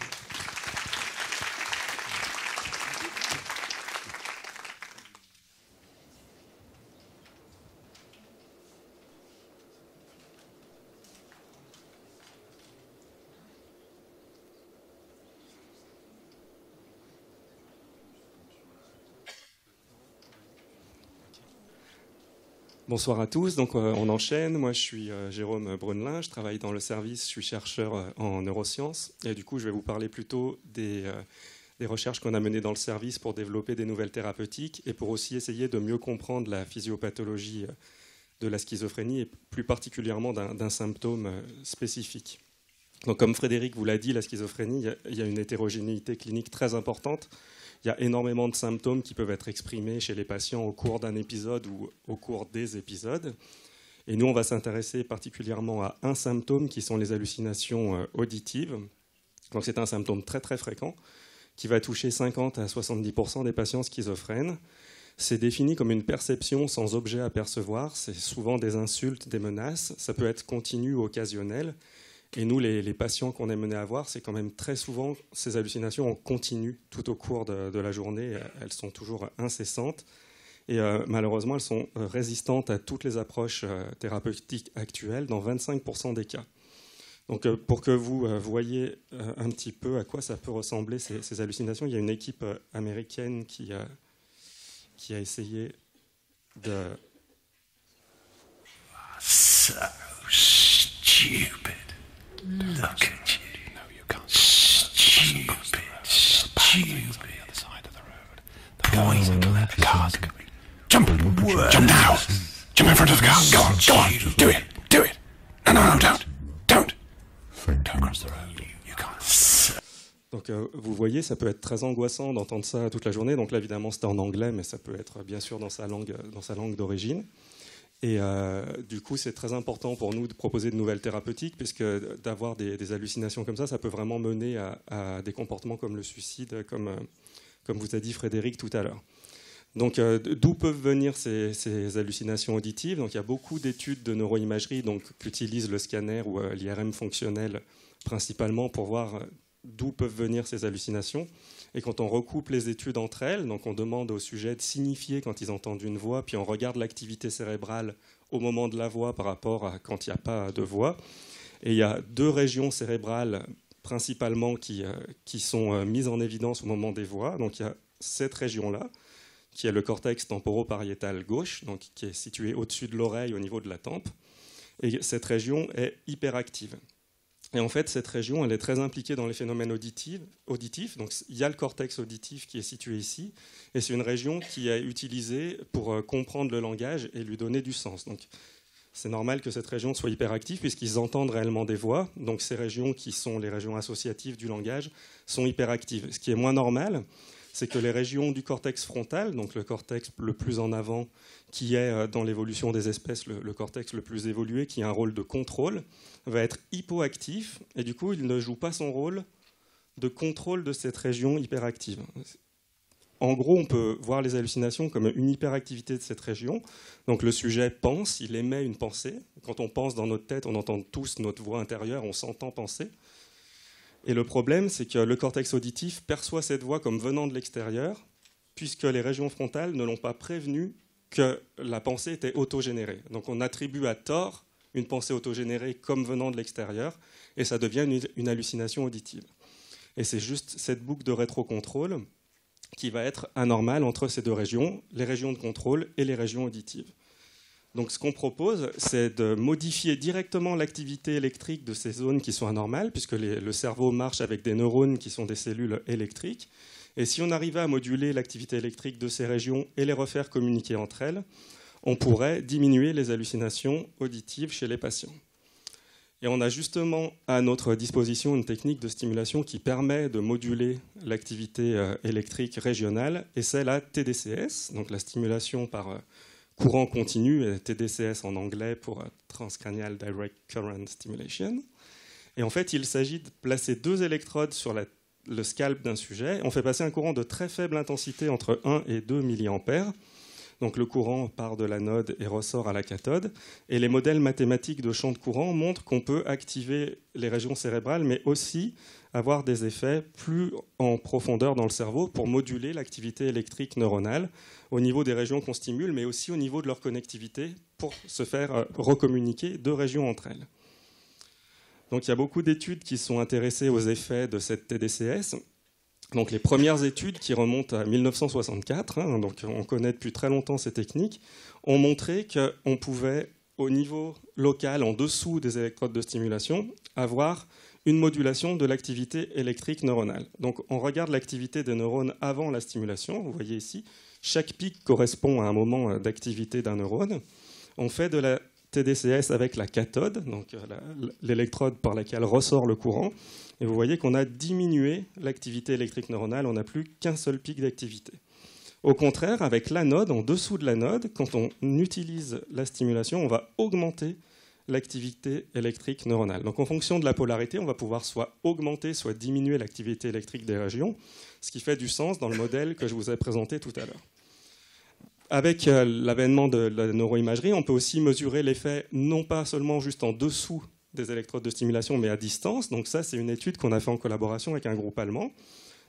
Bonsoir à tous, donc on enchaîne. Moi je suis Jérôme Brunelin, je travaille dans le service, je suis chercheur en neurosciences et du coup je vais vous parler plutôt des recherches qu'on a menées dans le service pour développer des nouvelles thérapeutiques et pour aussi essayer de mieux comprendre la physiopathologie de la schizophrénie et plus particulièrement d'un symptôme spécifique. Donc comme Frédéric vous l'a dit, la schizophrénie, il y a une hétérogénéité clinique très importante. Il y a énormément de symptômes qui peuvent être exprimés chez les patients au cours d'un épisode ou au cours des épisodes. Et nous, on va s'intéresser particulièrement à un symptôme qui sont les hallucinations auditives. Donc c'est un symptôme très très fréquent qui va toucher 50 à 70% des patients schizophrènes. C'est défini comme une perception sans objet à percevoir. C'est souvent des insultes, des menaces. Ça peut être continu ou occasionnel. Et nous, les patients qu'on est menés à voir, c'est quand même très souvent ces hallucinations en continu tout au cours de la journée. Elles sont toujours incessantes. Et malheureusement, elles sont résistantes à toutes les approches thérapeutiques actuelles dans 25% des cas. Donc pour que vous voyez un petit peu à quoi ça peut ressembler, ces hallucinations, il y a une équipe américaine qui a essayé de... So stupid. Look at you. No, you can't. Stupid. Poison cars. Jump! Jump now! Jump in front of the car. Go on! Do it! Do it! No, don't! Go across the road. You can't. Donc vous voyez, ça peut être très angoissant d'entendre ça toute la journée. Donc là, évidemment, c'était en anglais, mais ça peut être bien sûr dans sa langue d'origine. Et du coup, c'est très important pour nous de proposer de nouvelles thérapeutiques, puisque d'avoir des hallucinations comme ça peut vraiment mener à des comportements comme le suicide, comme vous a dit Frédéric tout à l'heure. Donc, d'où peuvent venir ces hallucinations auditives ? Donc, il y a beaucoup d'études de neuroimagerie qui utilisent le scanner ou l'IRM fonctionnel principalement pour voir d'où peuvent venir ces hallucinations. Et quand on recoupe les études entre elles, donc on demande aux sujets de signifier quand ils entendent une voix, puis on regarde l'activité cérébrale au moment de la voix par rapport à quand il n'y a pas de voix. Et il y a 2 régions cérébrales principalement qui sont mises en évidence au moment des voix. Donc il y a cette région-là, qui est le cortex temporopariétal gauche, donc qui est situé au-dessus de l'oreille au niveau de la tempe. Et cette région est hyperactive. Et en fait, cette région, elle est très impliquée dans les phénomènes auditifs. Donc, il y a le cortex auditif qui est situé ici, et c'est une région qui est utilisée pour comprendre le langage et lui donner du sens. Donc, c'est normal que cette région soit hyperactive puisqu'ils entendent réellement des voix. Donc, ces régions qui sont les régions associatives du langage sont hyperactives. Ce qui est moins normal, c'est que les régions du cortex frontal, donc le cortex le plus en avant, qui est dans l'évolution des espèces le cortex le plus évolué, qui a un rôle de contrôle, va être hypoactif, et du coup, il ne joue pas son rôle de contrôle de cette région hyperactive. En gros, on peut voir les hallucinations comme une hyperactivité de cette région. Donc le sujet pense, il émet une pensée. Quand on pense dans notre tête, on entend tous notre voix intérieure, on s'entend penser. Et le problème, c'est que le cortex auditif perçoit cette voix comme venant de l'extérieur, puisque les régions frontales ne l'ont pas prévenu que la pensée était autogénérée. Donc on attribue à tort une pensée autogénérée comme venant de l'extérieur, et ça devient une hallucination auditive. Et c'est juste cette boucle de rétrocontrôle qui va être anormale entre ces deux régions, les régions de contrôle et les régions auditives. Donc ce qu'on propose, c'est de modifier directement l'activité électrique de ces zones qui sont anormales, puisque le cerveau marche avec des neurones qui sont des cellules électriques. Et si on arrivait à moduler l'activité électrique de ces régions et les refaire communiquer entre elles, on pourrait diminuer les hallucinations auditives chez les patients. Et on a justement à notre disposition une technique de stimulation qui permet de moduler l'activité électrique régionale, et c'est la TDCS, donc la stimulation par courant continu, et TDCS en anglais pour Transcranial Direct Current Stimulation. Et en fait, il s'agit de placer 2 électrodes sur le scalp d'un sujet. On fait passer un courant de très faible intensité entre 1 et 2 mA. Donc le courant part de l'anode et ressort à la cathode. Et les modèles mathématiques de champ de courant montrent qu'on peut activer les régions cérébrales, mais aussi avoir des effets plus en profondeur dans le cerveau pour moduler l'activité électrique neuronale au niveau des régions qu'on stimule, mais aussi au niveau de leur connectivité pour se faire recommuniquer 2 régions entre elles. Donc il y a beaucoup d'études qui sont intéressées aux effets de cette TDCS. Donc les premières études qui remontent à 1964, donc on connaît depuis très longtemps ces techniques, ont montré qu'on pouvait, au niveau local, en dessous des électrodes de stimulation, avoir une modulation de l'activité électrique neuronale. Donc on regarde l'activité des neurones avant la stimulation. Vous voyez ici, chaque pic correspond à un moment d'activité d'un neurone. On fait de la TDCS avec la cathode, donc l'électrode par laquelle ressort le courant. Et vous voyez qu'on a diminué l'activité électrique neuronale, on n'a plus qu'un seul pic d'activité. Au contraire, avec l'anode, en dessous de l'anode, quand on utilise la stimulation, on va augmenter l'activité électrique neuronale. Donc en fonction de la polarité, on va pouvoir soit augmenter, soit diminuer l'activité électrique des régions, ce qui fait du sens dans le modèle que je vous ai présenté tout à l'heure. Avec l'avènement de la neuroimagerie, on peut aussi mesurer l'effet non pas seulement juste en dessous des électrodes de stimulation, mais à distance. Donc ça, c'est une étude qu'on a fait en collaboration avec un groupe allemand.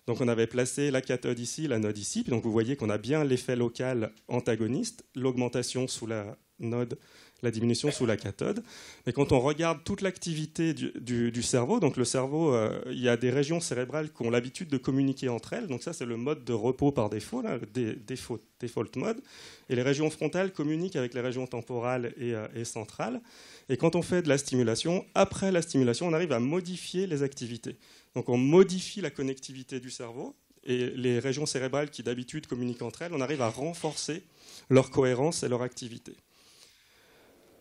Donc on avait placé la cathode ici, l'anode ici. Donc vous voyez qu'on a bien l'effet local antagoniste, l'augmentation sous la node, la diminution sous la cathode. Mais quand on regarde toute l'activité du cerveau, donc le cerveau, il y a des régions cérébrales qui ont l'habitude de communiquer entre elles. Donc ça, c'est le mode de repos par défaut, là, le default mode. Et les régions frontales communiquent avec les régions temporales et centrales. Et quand on fait de la stimulation, après la stimulation, on arrive à modifier les activités. Donc on modifie la connectivité du cerveau et les régions cérébrales qui d'habitude communiquent entre elles, on arrive à renforcer leur cohérence et leur activité.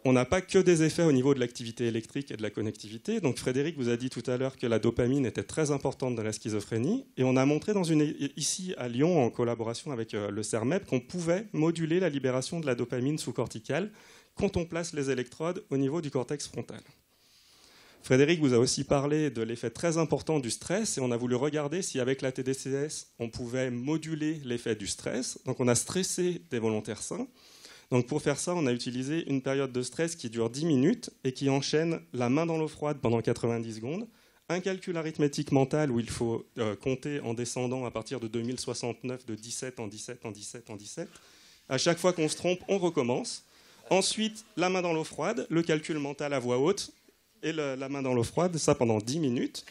On n'a pas que des effets au niveau de l'activité électrique et de la connectivité. Donc Frédéric vous a dit tout à l'heure que la dopamine était très importante dans la schizophrénie. Et on a montré ici à Lyon, en collaboration avec le CERMEP, qu'on pouvait moduler la libération de la dopamine sous-corticale quand on place les électrodes au niveau du cortex frontal. Frédéric vous a aussi parlé de l'effet très important du stress et on a voulu regarder si avec la TDCS on pouvait moduler l'effet du stress. Donc on a stressé des volontaires sains. Donc pour faire ça, on a utilisé une période de stress qui dure 10 minutes et qui enchaîne la main dans l'eau froide pendant 90 secondes, un calcul arithmétique mental où il faut compter en descendant à partir de 2069 de 17 en 17 en 17 en 17. À chaque fois qu'on se trompe, on recommence. Ensuite, la main dans l'eau froide, le calcul mental à voix haute et la main dans l'eau froide, ça pendant 10 minutes.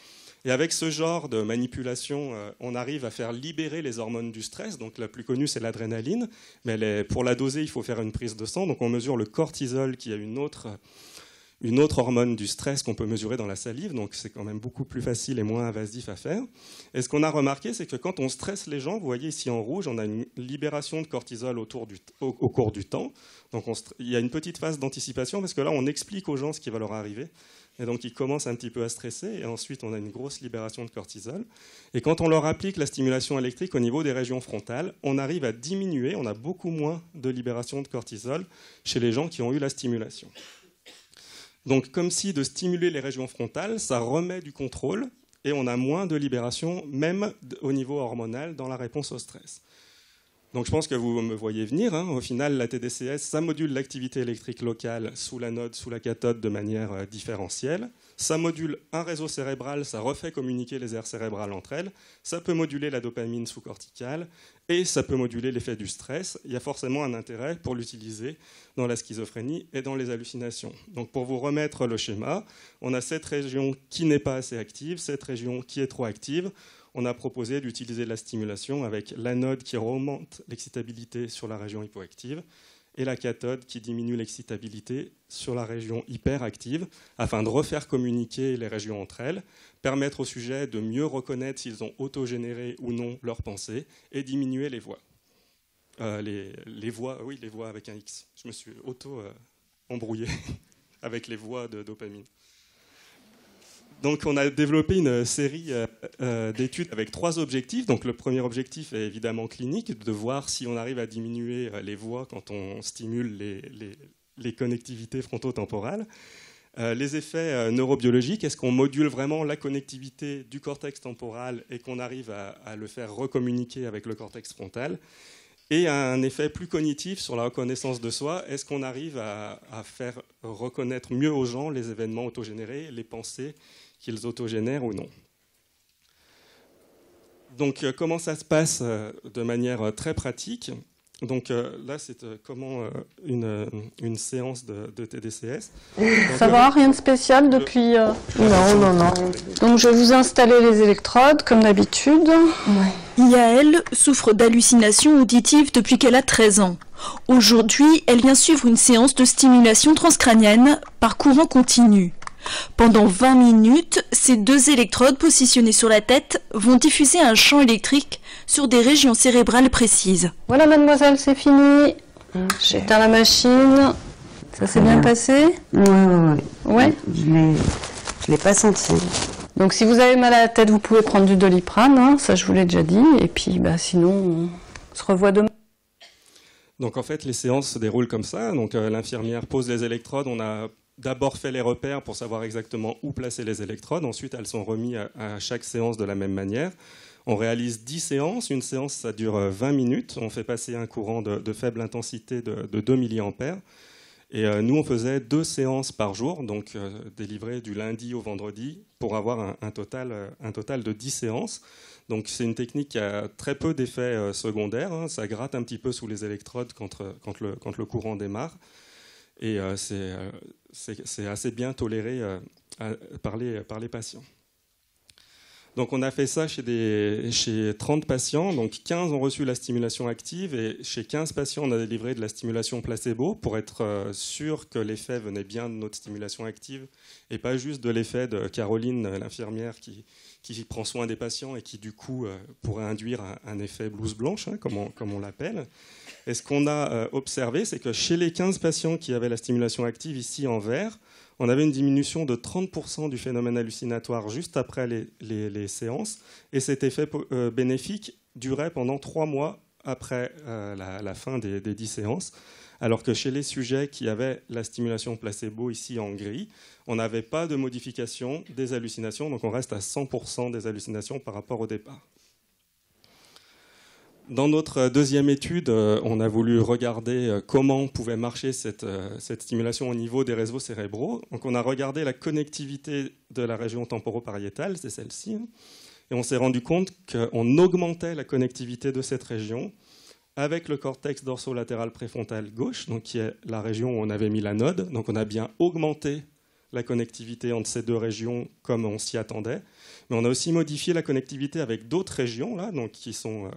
Et avec ce genre de manipulation, on arrive à faire libérer les hormones du stress. Donc la plus connue, c'est l'adrénaline. Mais pour la doser, il faut faire une prise de sang. Donc on mesure le cortisol, qui a une autre une autre hormone du stress qu'on peut mesurer dans la salive, donc c'est quand même beaucoup plus facile et moins invasif à faire. Et ce qu'on a remarqué, c'est que quand on stresse les gens, vous voyez ici en rouge, on a une libération de cortisol au cours du temps. Donc il y a une petite phase d'anticipation, parce que là, on explique aux gens ce qui va leur arriver. Et donc ils commencent un petit peu à stresser, et ensuite on a une grosse libération de cortisol. Et quand on leur applique la stimulation électrique au niveau des régions frontales, on arrive à diminuer, on a beaucoup moins de libération de cortisol chez les gens qui ont eu la stimulation. Donc comme si de stimuler les régions frontales, ça remet du contrôle et on a moins de libération, même au niveau hormonal, dans la réponse au stress. Donc je pense que vous me voyez venir. Au final, la TDCS, ça module l'activité électrique locale sous l'anode, sous la cathode de manière différentielle. Ça module un réseau cérébral, ça refait communiquer les aires cérébrales entre elles. Ça peut moduler la dopamine sous-corticale et ça peut moduler l'effet du stress. Il y a forcément un intérêt pour l'utiliser dans la schizophrénie et dans les hallucinations. Donc pour vous remettre le schéma, on a cette région qui n'est pas assez active, cette région qui est trop active. On a proposé d'utiliser la stimulation avec l'anode qui remonte l'excitabilité sur la région hypoactive et la cathode qui diminue l'excitabilité sur la région hyperactive afin de refaire communiquer les régions entre elles, permettre aux sujets de mieux reconnaître s'ils ont autogénéré ou non leurs pensées et diminuer les voix. Les voix avec un X. Je me suis auto-embrouillé avec les voix de dopamine. Donc on a développé une série d'études avec 3 objectifs. Donc le premier objectif est évidemment clinique, de voir si on arrive à diminuer les voix quand on stimule les connectivités frontotemporales. Les effets neurobiologiques, est-ce qu'on module vraiment la connectivité du cortex temporal et qu'on arrive à le faire recommuniquer avec le cortex frontal? Et un effet plus cognitif sur la reconnaissance de soi, est-ce qu'on arrive à faire reconnaître mieux aux gens les événements autogénérés, les pensées qu'ils autogénèrent ou non. Donc comment ça se passe de manière très pratique? Donc là, c'est comment une séance de TDCS. Ça va, rien de spécial depuis... Non. Donc je vais vous installer les électrodes, comme d'habitude. Ouais. Yael souffre d'hallucinations auditives depuis qu'elle a 13 ans. Aujourd'hui, elle vient suivre une séance de stimulation transcrânienne par courant continu. Pendant 20 minutes, ces 2 électrodes positionnées sur la tête vont diffuser un champ électrique sur des régions cérébrales précises. Voilà mademoiselle, c'est fini. J'éteins la machine. Ça s'est bien passé? Ouais. Je l'ai pas senti. Donc si vous avez mal à la tête, vous pouvez prendre du Doliprane, ça je vous l'ai déjà dit. Et puis sinon, on se revoit demain. Donc en fait, les séances se déroulent comme ça. Donc l'infirmière pose les électrodes, on a d'abord fait les repères pour savoir exactement où placer les électrodes. Ensuite, elles sont remises à chaque séance de la même manière. On réalise 10 séances. Une séance, ça dure 20 minutes. On fait passer un courant de faible intensité de 2 mA. Et nous, on faisait 2 séances par jour, donc délivrées du lundi au vendredi, pour avoir un total de 10 séances. Donc c'est une technique qui a très peu d'effets secondaires. Ça gratte un petit peu sous les électrodes quand le courant démarre. Et c'est assez bien toléré par les patients. Donc on a fait ça chez 30 patients, donc 15 ont reçu la stimulation active et chez 15 patients on a délivré de la stimulation placebo pour être sûr que l'effet venait bien de notre stimulation active et pas juste de l'effet de Caroline, l'infirmière qui prend soin des patients et qui du coup pourrait induire un effet blouse blanche, comme on l'appelle. Et ce qu'on a observé, c'est que chez les 15 patients qui avaient la stimulation active ici en vert, on avait une diminution de 30% du phénomène hallucinatoire juste après les séances. Et cet effet bénéfique durait pendant 3 mois après la fin des 10 séances. Alors que chez les sujets qui avaient la stimulation placebo ici en gris, on n'avait pas de modification des hallucinations. Donc on reste à 100% des hallucinations par rapport au départ. Dans notre deuxième étude, on a voulu regarder comment pouvait marcher cette stimulation au niveau des réseaux cérébraux. Donc on a regardé la connectivité de la région temporopariétale, c'est celle-ci, et on s'est rendu compte qu'on augmentait la connectivité de cette région avec le cortex dorsolatéral préfrontal gauche, donc qui est la région où on avait mis l'anode. Donc on a bien augmenté la connectivité entre ces 2 régions comme on s'y attendait, mais on a aussi modifié la connectivité avec d'autres régions là, donc qui sont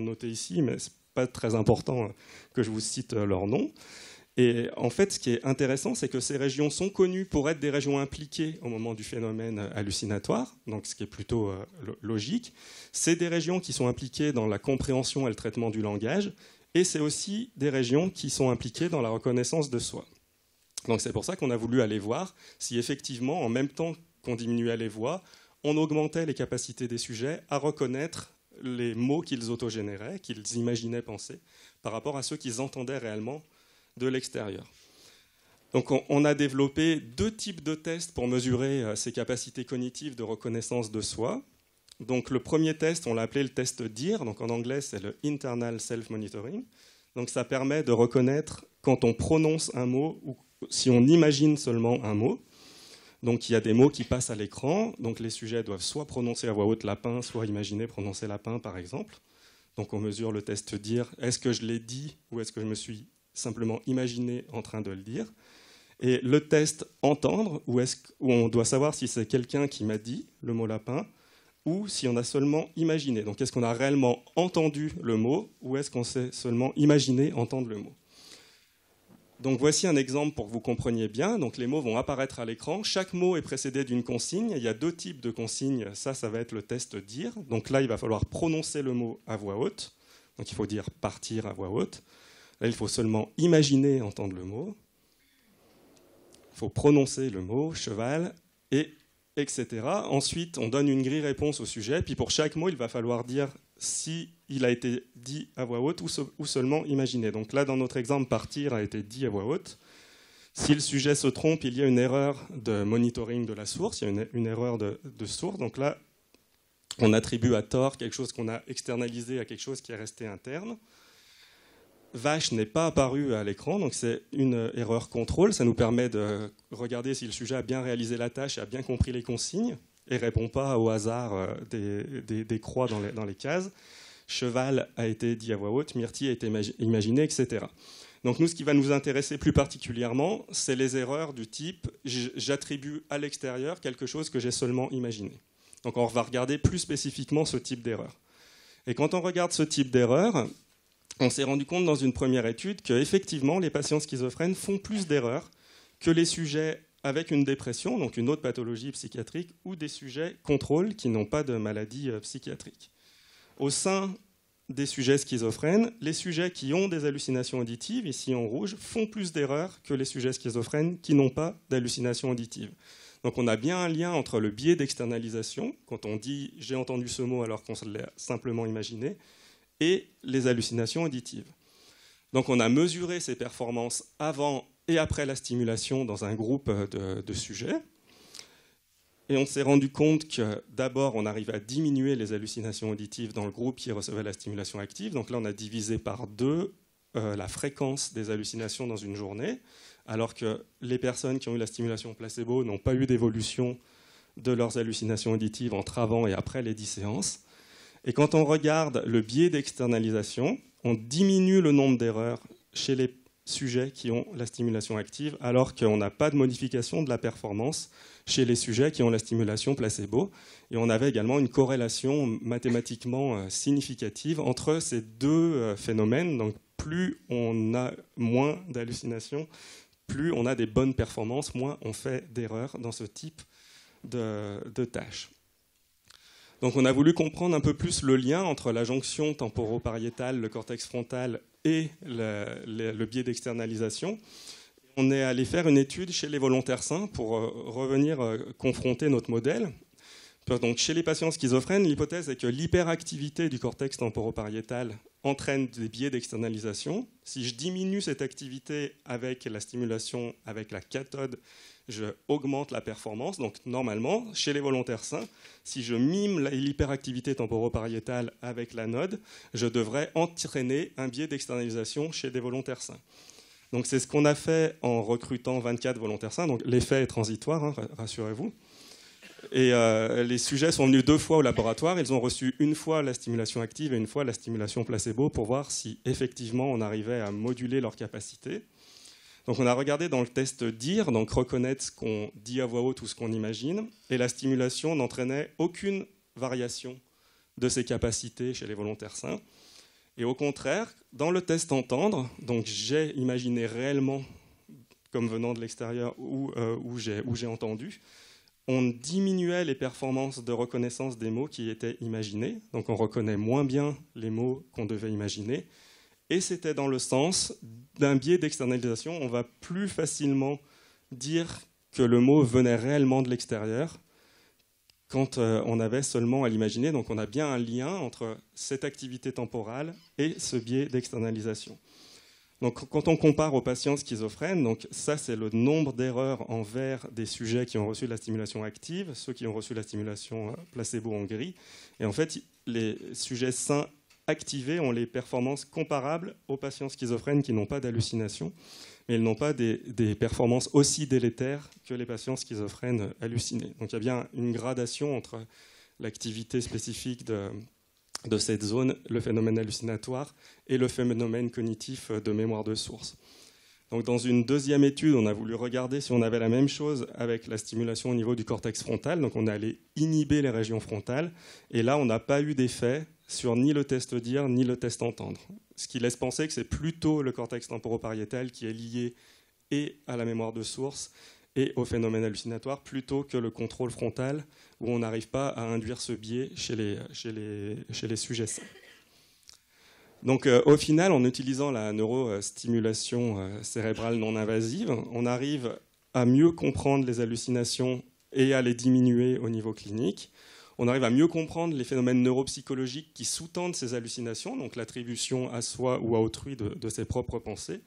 notées ici, mais ce n'est pas très important que je vous cite leur nom. Et en fait, ce qui est intéressant, c'est que ces régions sont connues pour être des régions impliquées au moment du phénomène hallucinatoire, donc ce qui est plutôt logique. C'est des régions qui sont impliquées dans la compréhension et le traitement du langage, et c'est aussi des régions qui sont impliquées dans la reconnaissance de soi. Donc c'est pour ça qu'on a voulu aller voir si effectivement, en même temps qu'on diminuait les voix, on augmentait les capacités des sujets à reconnaître les mots qu'ils autogénéraient, qu'ils imaginaient penser, par rapport à ceux qu'ils entendaient réellement de l'extérieur. Donc on a développé 2 types de tests pour mesurer ces capacités cognitives de reconnaissance de soi. Donc le premier test, on l'a appelé le test DIR, donc en anglais c'est le Internal Self-Monitoring. Donc ça permet de reconnaître quand on prononce un mot ou si on imagine seulement un mot. Donc il y a des mots qui passent à l'écran, donc les sujets doivent soit prononcer à voix haute lapin, soit imaginer prononcer lapin par exemple. Donc on mesure le test DIR, est-ce que je l'ai dit ou est-ce que je me suis simplement imaginé en train de le dire. Et le test entendre, où on doit savoir si c'est quelqu'un qui m'a dit le mot lapin ou si on a seulement imaginé. Donc est-ce qu'on a réellement entendu le mot ou est-ce qu'on s'est seulement imaginé entendre le mot. Donc voici un exemple pour que vous compreniez bien. Donc les mots vont apparaître à l'écran. Chaque mot est précédé d'une consigne. Il y a 2 types de consignes. Ça va être le test dire. Donc là, il va falloir prononcer le mot à voix haute. Donc il faut dire partir à voix haute. Là, il faut seulement imaginer entendre le mot. Il faut prononcer le mot cheval, et etc. Ensuite, on donne une grille réponse au sujet. Puis pour chaque mot, il va falloir dire si il a été dit à voix haute ou seulement imaginé. Donc là, dans notre exemple, partir a été dit à voix haute. Si le sujet se trompe, il y a une erreur de monitoring de la source, il y a une erreur de source. Donc là, on attribue à tort quelque chose qu'on a externalisé à quelque chose qui est resté interne. Vache n'est pas apparu à l'écran, donc c'est une erreur contrôle. Ça nous permet de regarder si le sujet a bien réalisé la tâche et a bien compris les consignes et ne répond pas au hasard des croix dans les cases. Cheval a été dit à voix haute, myrtille a été imaginé, etc. Donc nous, ce qui va nous intéresser plus particulièrement, c'est les erreurs du type j'attribue à l'extérieur quelque chose que j'ai seulement imaginé. Donc on va regarder plus spécifiquement ce type d'erreur. Et quand on regarde ce type d'erreur, on s'est rendu compte dans une première étude qu'effectivement, les patients schizophrènes font plus d'erreurs que les sujets avec une dépression, donc une autre pathologie psychiatrique, ou des sujets contrôle qui n'ont pas de maladie psychiatrique. Au sein des sujets schizophrènes, les sujets qui ont des hallucinations auditives, ici en rouge, font plus d'erreurs que les sujets schizophrènes qui n'ont pas d'hallucinations auditives. Donc on a bien un lien entre le biais d'externalisation, quand on dit « j'ai entendu ce mot alors qu'on l'a simplement imaginé », et les hallucinations auditives. Donc on a mesuré ces performances avant et après la stimulation dans un groupe de sujets. Et on s'est rendu compte que d'abord on arrive à diminuer les hallucinations auditives dans le groupe qui recevait la stimulation active. Donc là on a divisé par 2 la fréquence des hallucinations dans une journée, alors que les personnes qui ont eu la stimulation placebo n'ont pas eu d'évolution de leurs hallucinations auditives entre avant et après les 10 séances. Et quand on regarde le biais d'externalisation, on diminue le nombre d'erreurs chez les sujets qui ont la stimulation active, alors qu'on n'a pas de modification de la performance chez les sujets qui ont la stimulation placebo. Et on avait également une corrélation mathématiquement significative entre ces 2 phénomènes. Donc plus on a moins d'hallucinations, plus on a des bonnes performances, moins on fait d'erreurs dans ce type de tâches. Donc on a voulu comprendre un peu plus le lien entre la jonction temporopariétale, le cortex frontal et le biais d'externalisation. On est allé faire une étude chez les volontaires sains pour revenir confronter notre modèle. Donc chez les patients schizophrènes, l'hypothèse est que l'hyperactivité du cortex temporopariétal entraîne des biais d'externalisation. Si je diminue cette activité avec la stimulation avec la cathode, je augmente la performance. Donc normalement, chez les volontaires sains, si je mime l'hyperactivité temporopariétale avec l'anode, je devrais entraîner un biais d'externalisation chez des volontaires sains. Donc c'est ce qu'on a fait en recrutant 24 volontaires sains. Donc l'effet est transitoire, hein, rassurez-vous. Et les sujets sont venus 2 fois au laboratoire. Ils ont reçu une fois la stimulation active et une fois la stimulation placebo pour voir si effectivement on arrivait à moduler leur capacité. Donc on a regardé dans le test DIR, donc reconnaître ce qu'on dit à voix haute ou ce qu'on imagine, et la stimulation n'entraînait aucune variation de ces capacités chez les volontaires sains. Et au contraire, dans le test entendre, donc j'ai imaginé réellement, comme venant de l'extérieur, où j'ai entendu, on diminuait les performances de reconnaissance des mots qui étaient imaginés. Donc on reconnaît moins bien les mots qu'on devait imaginer. Et c'était dans le sens d'un biais d'externalisation. On va plus facilement dire que le mot venait réellement de l'extérieur quand on avait seulement à l'imaginer. Donc on a bien un lien entre cette activité temporale et ce biais d'externalisation. Donc quand on compare aux patients schizophrènes, donc ça c'est le nombre d'erreurs envers des sujets qui ont reçu de la stimulation active, ceux qui ont reçu la stimulation placebo en gris. Et en fait, les sujets sains activés ont les performances comparables aux patients schizophrènes qui n'ont pas d'hallucination, mais ils n'ont pas des performances aussi délétères que les patients schizophrènes hallucinés. Donc il y a bien une gradation entre l'activité spécifique de cette zone, le phénomène hallucinatoire, et le phénomène cognitif de mémoire de source. Donc dans une deuxième étude, on a voulu regarder si on avait la même chose avec la stimulation au niveau du cortex frontal. Donc on est allé inhiber les régions frontales, et là on n'a pas eu d'effet sur ni le test dire ni le test entendre. Ce qui laisse penser que c'est plutôt le cortex temporopariétal qui est lié et à la mémoire de source et au phénomène hallucinatoire, plutôt que le contrôle frontal, où on n'arrive pas à induire ce biais chez les sujets sains. Donc au final, en utilisant la neurostimulation cérébrale non invasive, on arrive à mieux comprendre les hallucinations et à les diminuer au niveau clinique. On arrive à mieux comprendre les phénomènes neuropsychologiques qui sous-tendent ces hallucinations, donc l'attribution à soi ou à autrui de ses propres pensées.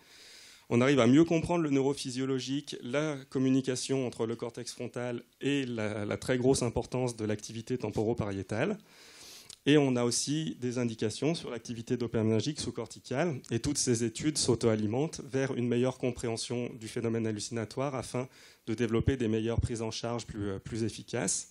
On arrive à mieux comprendre le neurophysiologique, la communication entre le cortex frontal et la très grosse importance de l'activité temporopariétale. Et on a aussi des indications sur l'activité dopaminergique sous-corticale. Et toutes ces études s'auto-alimentent vers une meilleure compréhension du phénomène hallucinatoire afin de développer des meilleures prises en charge plus efficaces.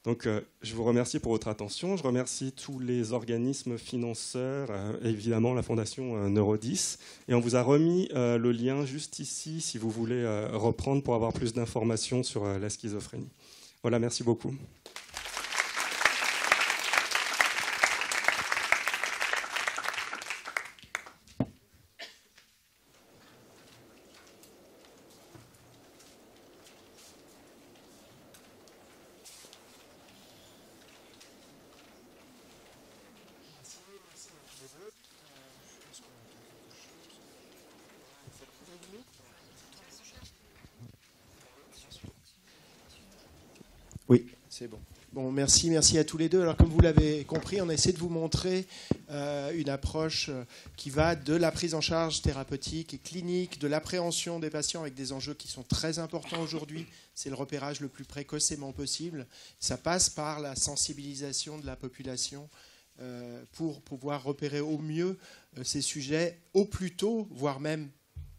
Donc, je vous remercie pour votre attention. Je remercie tous les organismes financeurs, évidemment la Fondation Neurodis. Et on vous a remis le lien juste ici, si vous voulez reprendre pour avoir plus d'informations sur la schizophrénie. Voilà, merci beaucoup. Oui, c'est bon. Bon, merci à tous les deux. Alors, comme vous l'avez compris, on a essayé de vous montrer une approche qui va de la prise en charge thérapeutique et clinique, de l'appréhension des patients avec des enjeux qui sont très importants aujourd'hui. C'est le repérage le plus précocement possible. Ça passe par la sensibilisation de la population pour pouvoir repérer au mieux ces sujets au plus tôt, voire même.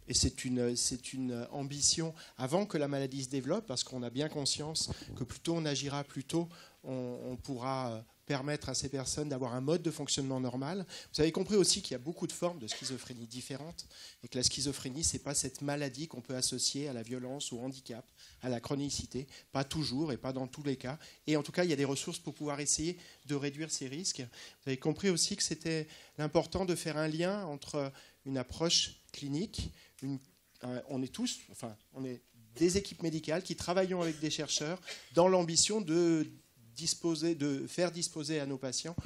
Et c'est une ambition avant que la maladie se développe, parce qu'on a bien conscience que plus tôt on agira, plus tôt on pourra permettre à ces personnes d'avoir un mode de fonctionnement normal. Vous avez compris aussi qu'il y a beaucoup de formes de schizophrénie différentes, et que la schizophrénie, ce n'est pas cette maladie qu'on peut associer à la violence, au handicap, à la chronicité, pas toujours et pas dans tous les cas. Et en tout cas, il y a des ressources pour pouvoir essayer de réduire ces risques. Vous avez compris aussi que c'était important de faire un lien entre une approche clinique, on est des équipes médicales qui travaillons avec des chercheurs dans l'ambition de faire disposer à nos patients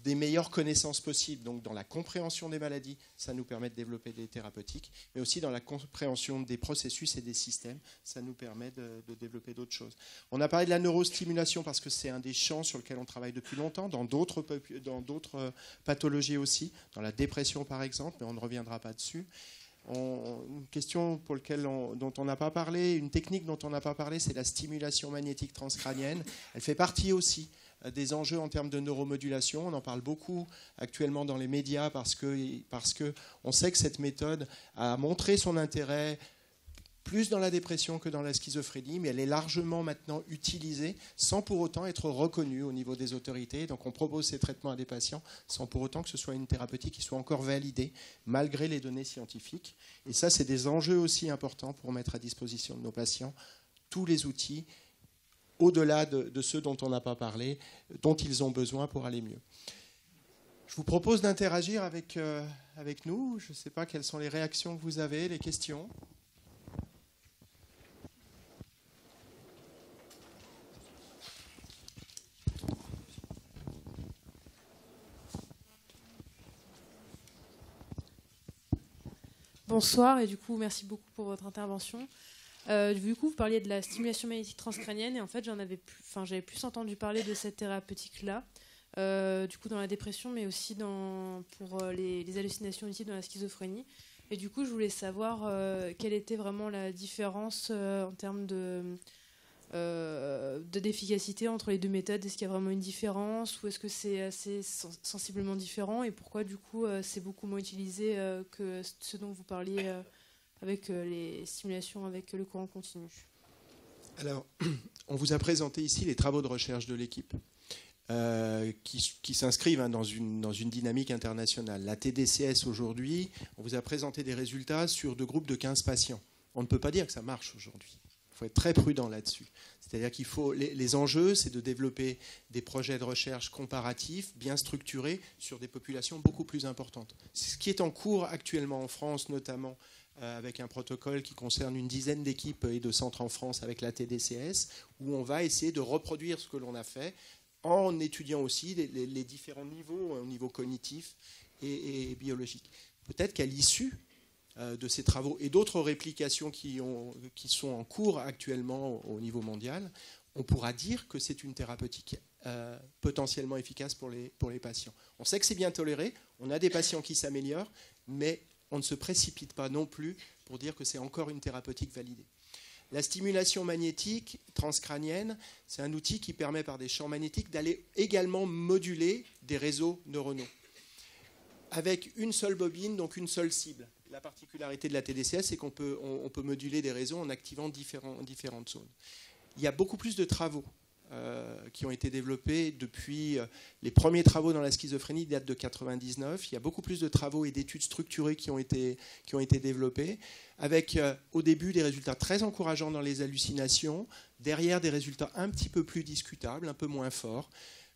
des meilleures connaissances possibles. Donc dans la compréhension des maladies, ça nous permet de développer des thérapeutiques, mais aussi dans la compréhension des processus et des systèmes, ça nous permet de développer d'autres choses. On a parlé de la neurostimulation parce que c'est un des champs sur lequel on travaille depuis longtemps, dans d'autres pathologies aussi, dans la dépression par exemple, mais on ne reviendra pas dessus. Une question dont on n'a pas parlé, une technique dont on n'a pas parlé, c'est la stimulation magnétique transcrânienne. Elle fait partie aussi des enjeux en termes de neuromodulation. On en parle beaucoup actuellement dans les médias parce que on sait que cette méthode a montré son intérêt plus dans la dépression que dans la schizophrénie, mais elle est largement maintenant utilisée sans pour autant être reconnue au niveau des autorités. Donc on propose ces traitements à des patients sans pour autant que ce soit une thérapeutique qui soit encore validée, malgré les données scientifiques. Et ça, c'est des enjeux aussi importants pour mettre à disposition de nos patients tous les outils, au-delà de ceux dont on n'a pas parlé, dont ils ont besoin pour aller mieux. Je vous propose d'interagir avec nous. Je ne sais pas quelles sont les réactions que vous avez, les questions. Bonsoir et du coup merci beaucoup pour votre intervention. Du coup vous parliez de la stimulation magnétique transcrânienne et en fait j'avais plus entendu parler de cette thérapeutique-là. Du coup dans la dépression mais aussi pour les hallucinations auditives dans la schizophrénie. Et du coup je voulais savoir quelle était vraiment la différence en termes d'efficacité entre les deux méthodes. Est-ce qu'il y a vraiment une différence ou est-ce que c'est assez sensiblement différent et pourquoi du coup c'est beaucoup moins utilisé que ce dont vous parliez avec les stimulations avec le courant continu? Alors, on vous a présenté ici les travaux de recherche de l'équipe. Qui s'inscrivent dans une dynamique internationale. La TDCS aujourd'hui, on vous a présenté des résultats sur 2 groupes de 15 patients. On ne peut pas dire que ça marche aujourd'hui. Il faut être très prudent là-dessus. C'est-à-dire qu'il faut les enjeux, c'est de développer des projets de recherche comparatifs, bien structurés, sur des populations beaucoup plus importantes. C'est ce qui est en cours actuellement en France, notamment avec un protocole qui concerne une dizaine d'équipes et de centres en France avec la TDCS, où on va essayer de reproduire ce que l'on a fait, en étudiant aussi les différents niveaux, au niveau cognitif et biologique. Peut-être qu'à l'issue de ces travaux et d'autres réplications qui sont en cours actuellement au niveau mondial, on pourra dire que c'est une thérapeutique potentiellement efficace pour les patients. On sait que c'est bien toléré, on a des patients qui s'améliorent, mais on ne se précipite pas non plus pour dire que c'est encore une thérapeutique validée. La stimulation magnétique transcrânienne, c'est un outil qui permet par des champs magnétiques d'aller également moduler des réseaux neuronaux avec une seule bobine, donc une seule cible. La particularité de la TDCS, c'est qu'on peut moduler des réseaux en activant différentes zones. Il y a beaucoup plus de travaux qui ont été développés depuis les premiers travaux dans la schizophrénie datent de 1999. Il y a beaucoup plus de travaux et d'études structurées qui ont été développés, avec au début des résultats très encourageants dans les hallucinations, derrière des résultats un petit peu plus discutables, un peu moins forts.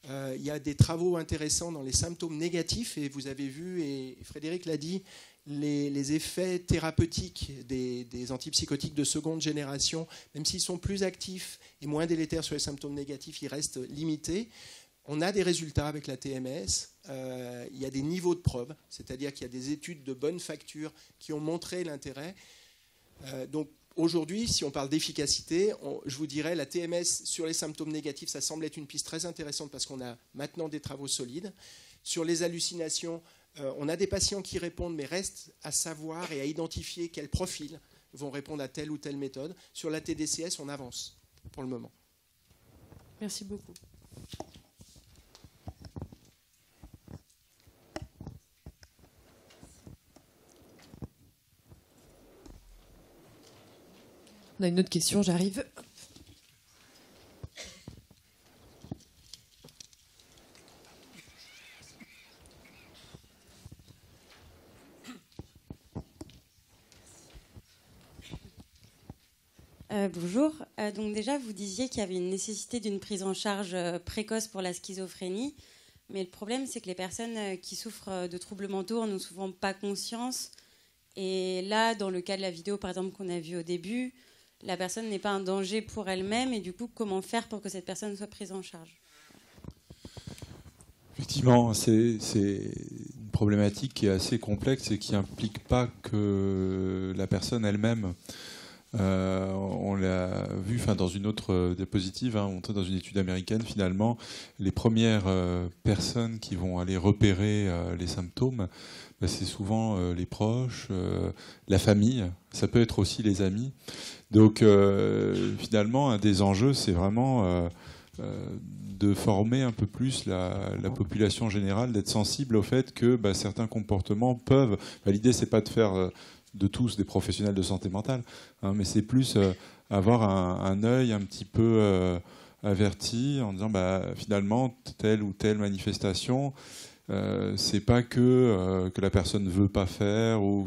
Il y a des travaux intéressants dans les symptômes négatifs, et vous avez vu, et Frédéric l'a dit, les effets thérapeutiques des antipsychotiques de seconde génération, même s'ils sont plus actifs et moins délétères sur les symptômes négatifs, ils restent limités. On a des résultats avec la TMS, il y a des niveaux de preuve, c'est-à-dire qu'il y a des études de bonne facture qui ont montré l'intérêt. Donc aujourd'hui, si on parle d'efficacité, je vous dirais la TMS sur les symptômes négatifs, ça semble être une piste très intéressante parce qu'on a maintenant des travaux solides. Sur les hallucinations, on a des patients qui répondent, mais reste à savoir et à identifier quels profils vont répondre à telle ou telle méthode. Sur la TDCS, on avance pour le moment. Merci beaucoup. On a une autre question, j'arrive. Bonjour. Donc déjà, vous disiez qu'il y avait une nécessité d'une prise en charge précoce pour la schizophrénie. Mais le problème, c'est que les personnes qui souffrent de troubles mentaux n'en ont souvent pas conscience. Et là, dans le cas de la vidéo, par exemple, qu'on a vue au début, la personne n'est pas un danger pour elle-même. Et du coup, comment faire pour que cette personne soit prise en charge? Effectivement, c'est une problématique qui est assez complexe et qui n'implique pas que la personne elle-même. On l'a vu dans une autre diapositive, dans une étude américaine, finalement, les premières personnes qui vont aller repérer les symptômes, c'est souvent les proches, la famille, ça peut être aussi les amis. Donc finalement, un des enjeux, c'est vraiment de former un peu plus la population générale, d'être sensible au fait que certains comportements peuvent... l'idée, c'est pas de faire... de tous des professionnels de santé mentale, mais c'est plus avoir un œil un petit peu averti en disant finalement telle ou telle manifestation, C'est pas que la personne ne veut pas faire, ou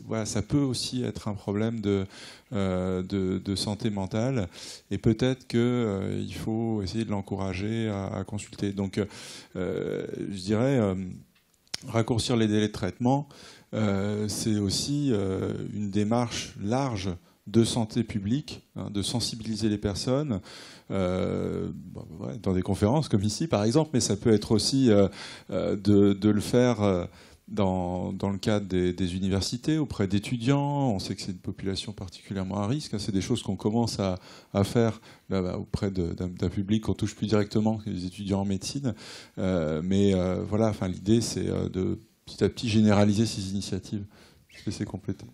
voilà, ça peut aussi être un problème de santé mentale, et peut-être qu'il faut essayer de l'encourager à consulter. Donc, je dirais, raccourcir les délais de traitement, c'est aussi une démarche large de santé publique, de sensibiliser les personnes, dans des conférences comme ici par exemple, mais ça peut être aussi de le faire dans le cadre des universités, auprès d'étudiants. On sait que c'est une population particulièrement à risque. C'est des choses qu'on commence à faire là, auprès d'un public qu'on touche plus directement que les étudiants en médecine. Mais voilà, enfin, l'idée, c'est de petit à petit généraliser ces initiatives. Je vais laisser compléter.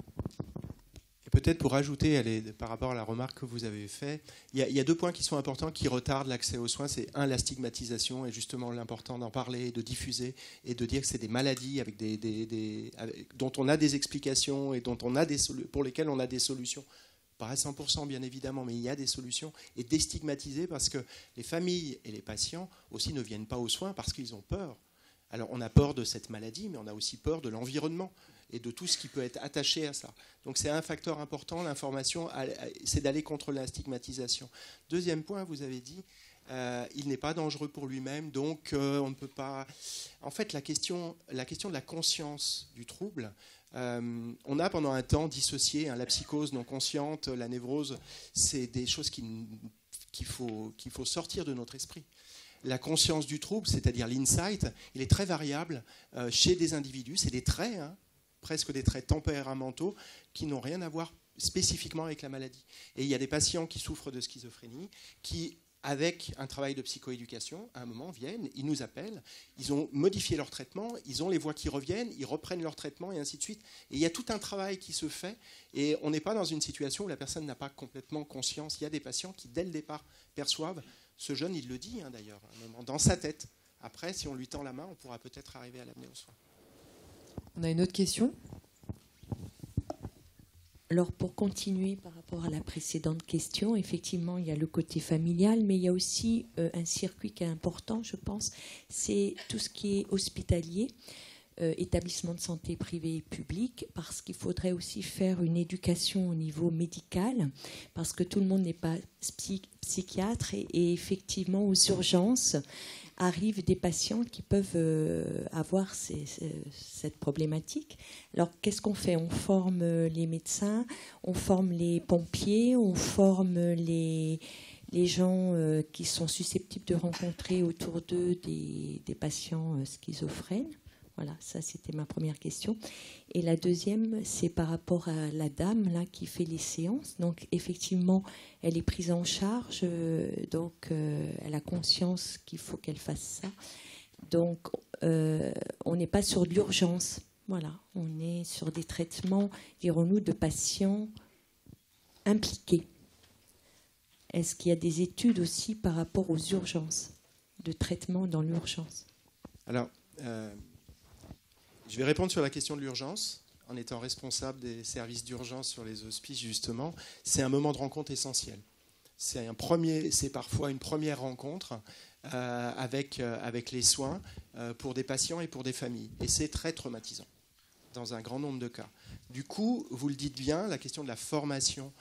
Peut-être pour ajouter, par rapport à la remarque que vous avez faite, il y a deux points qui sont importants, qui retardent l'accès aux soins. C'est la stigmatisation, et justement l'important d'en parler, de diffuser, et de dire que c'est des maladies dont on a des explications et pour lesquelles on a des solutions. Pas à 100% bien évidemment, mais il y a des solutions. Et déstigmatiser, parce que les familles et les patients aussi ne viennent pas aux soins parce qu'ils ont peur. Alors on a peur de cette maladie, mais on a aussi peur de l'environnement et de tout ce qui peut être attaché à ça. Donc c'est un facteur important, l'information, c'est d'aller contre la stigmatisation. Deuxième point, vous avez dit, il n'est pas dangereux pour lui-même, donc on ne peut pas... En fait, la question de la conscience du trouble, on a pendant un temps dissocié la psychose non consciente, la névrose, c'est des choses qu'il faut sortir de notre esprit. La conscience du trouble, c'est-à-dire l'insight, il est très variable chez des individus, c'est des traits, presque des traits tempéramentaux qui n'ont rien à voir spécifiquement avec la maladie. Et il y a des patients qui souffrent de schizophrénie qui, avec un travail de psychoéducation, à un moment viennent, ils nous appellent, ils ont modifié leur traitement, ils ont les voix qui reviennent, ils reprennent leur traitement et ainsi de suite. Et il y a tout un travail qui se fait et on n'est pas dans une situation où la personne n'a pas complètement conscience. Il y a des patients qui, dès le départ, perçoivent, ce jeune, il le dit d'ailleurs, à un moment, dans sa tête. Après, si on lui tend la main, on pourra peut-être arriver à l'amener aux soins. On a une autre question ? Alors, pour continuer par rapport à la précédente question, effectivement, il y a le côté familial, mais il y a aussi un circuit qui est important, je pense, c'est tout ce qui est hospitalier, établissement de santé privé et public, parce qu'il faudrait aussi faire une éducation au niveau médical, parce que tout le monde n'est pas psychiatre, et effectivement, aux urgences, arrivent des patients qui peuvent avoir cette problématique. Alors, qu'est-ce qu'on fait ? On forme les médecins, on forme les pompiers, on forme les gens qui sont susceptibles de rencontrer autour d'eux des patients schizophrènes. Voilà, ça c'était ma première question. Et la deuxième, c'est par rapport à la dame là qui fait les séances. Donc effectivement, elle est prise en charge, donc elle a conscience qu'il faut qu'elle fasse ça. Donc on n'est pas sur de l'urgence. Voilà, on est sur des traitements, dirons-nous, de patients impliqués. Est-ce qu'il y a des études aussi par rapport aux urgences, de traitement dans l'urgence ? Alors, je vais répondre sur la question de l'urgence, en étant responsable des services d'urgence sur les hospices, justement. C'est un moment de rencontre essentiel. C'est parfois une première rencontre avec les soins pour des patients et pour des familles. Et c'est très traumatisant, dans un grand nombre de cas. Du coup, vous le dites bien, la question de la formation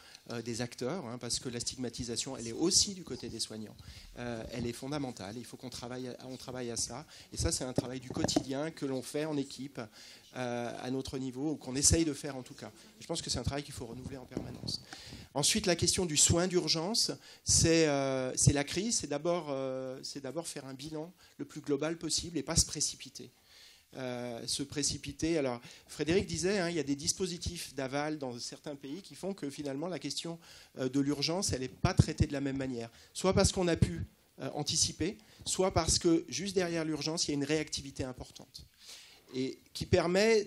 des acteurs, parce que la stigmatisation, elle est aussi du côté des soignants. Elle est fondamentale, il faut qu'on travaille à ça. Et ça, c'est un travail du quotidien que l'on fait en équipe, à notre niveau, ou qu'on essaye de faire en tout cas. Je pense que c'est un travail qu'il faut renouveler en permanence. Ensuite, la question du soin d'urgence, c'est la crise, c'est d'abord faire un bilan le plus global possible et pas se précipiter. Alors, Frédéric disait, il y a des dispositifs d'aval dans certains pays qui font que finalement la question de l'urgence, elle n'est pas traitée de la même manière. Soit parce qu'on a pu anticiper, soit parce que juste derrière l'urgence, il y a une réactivité importante et qui permet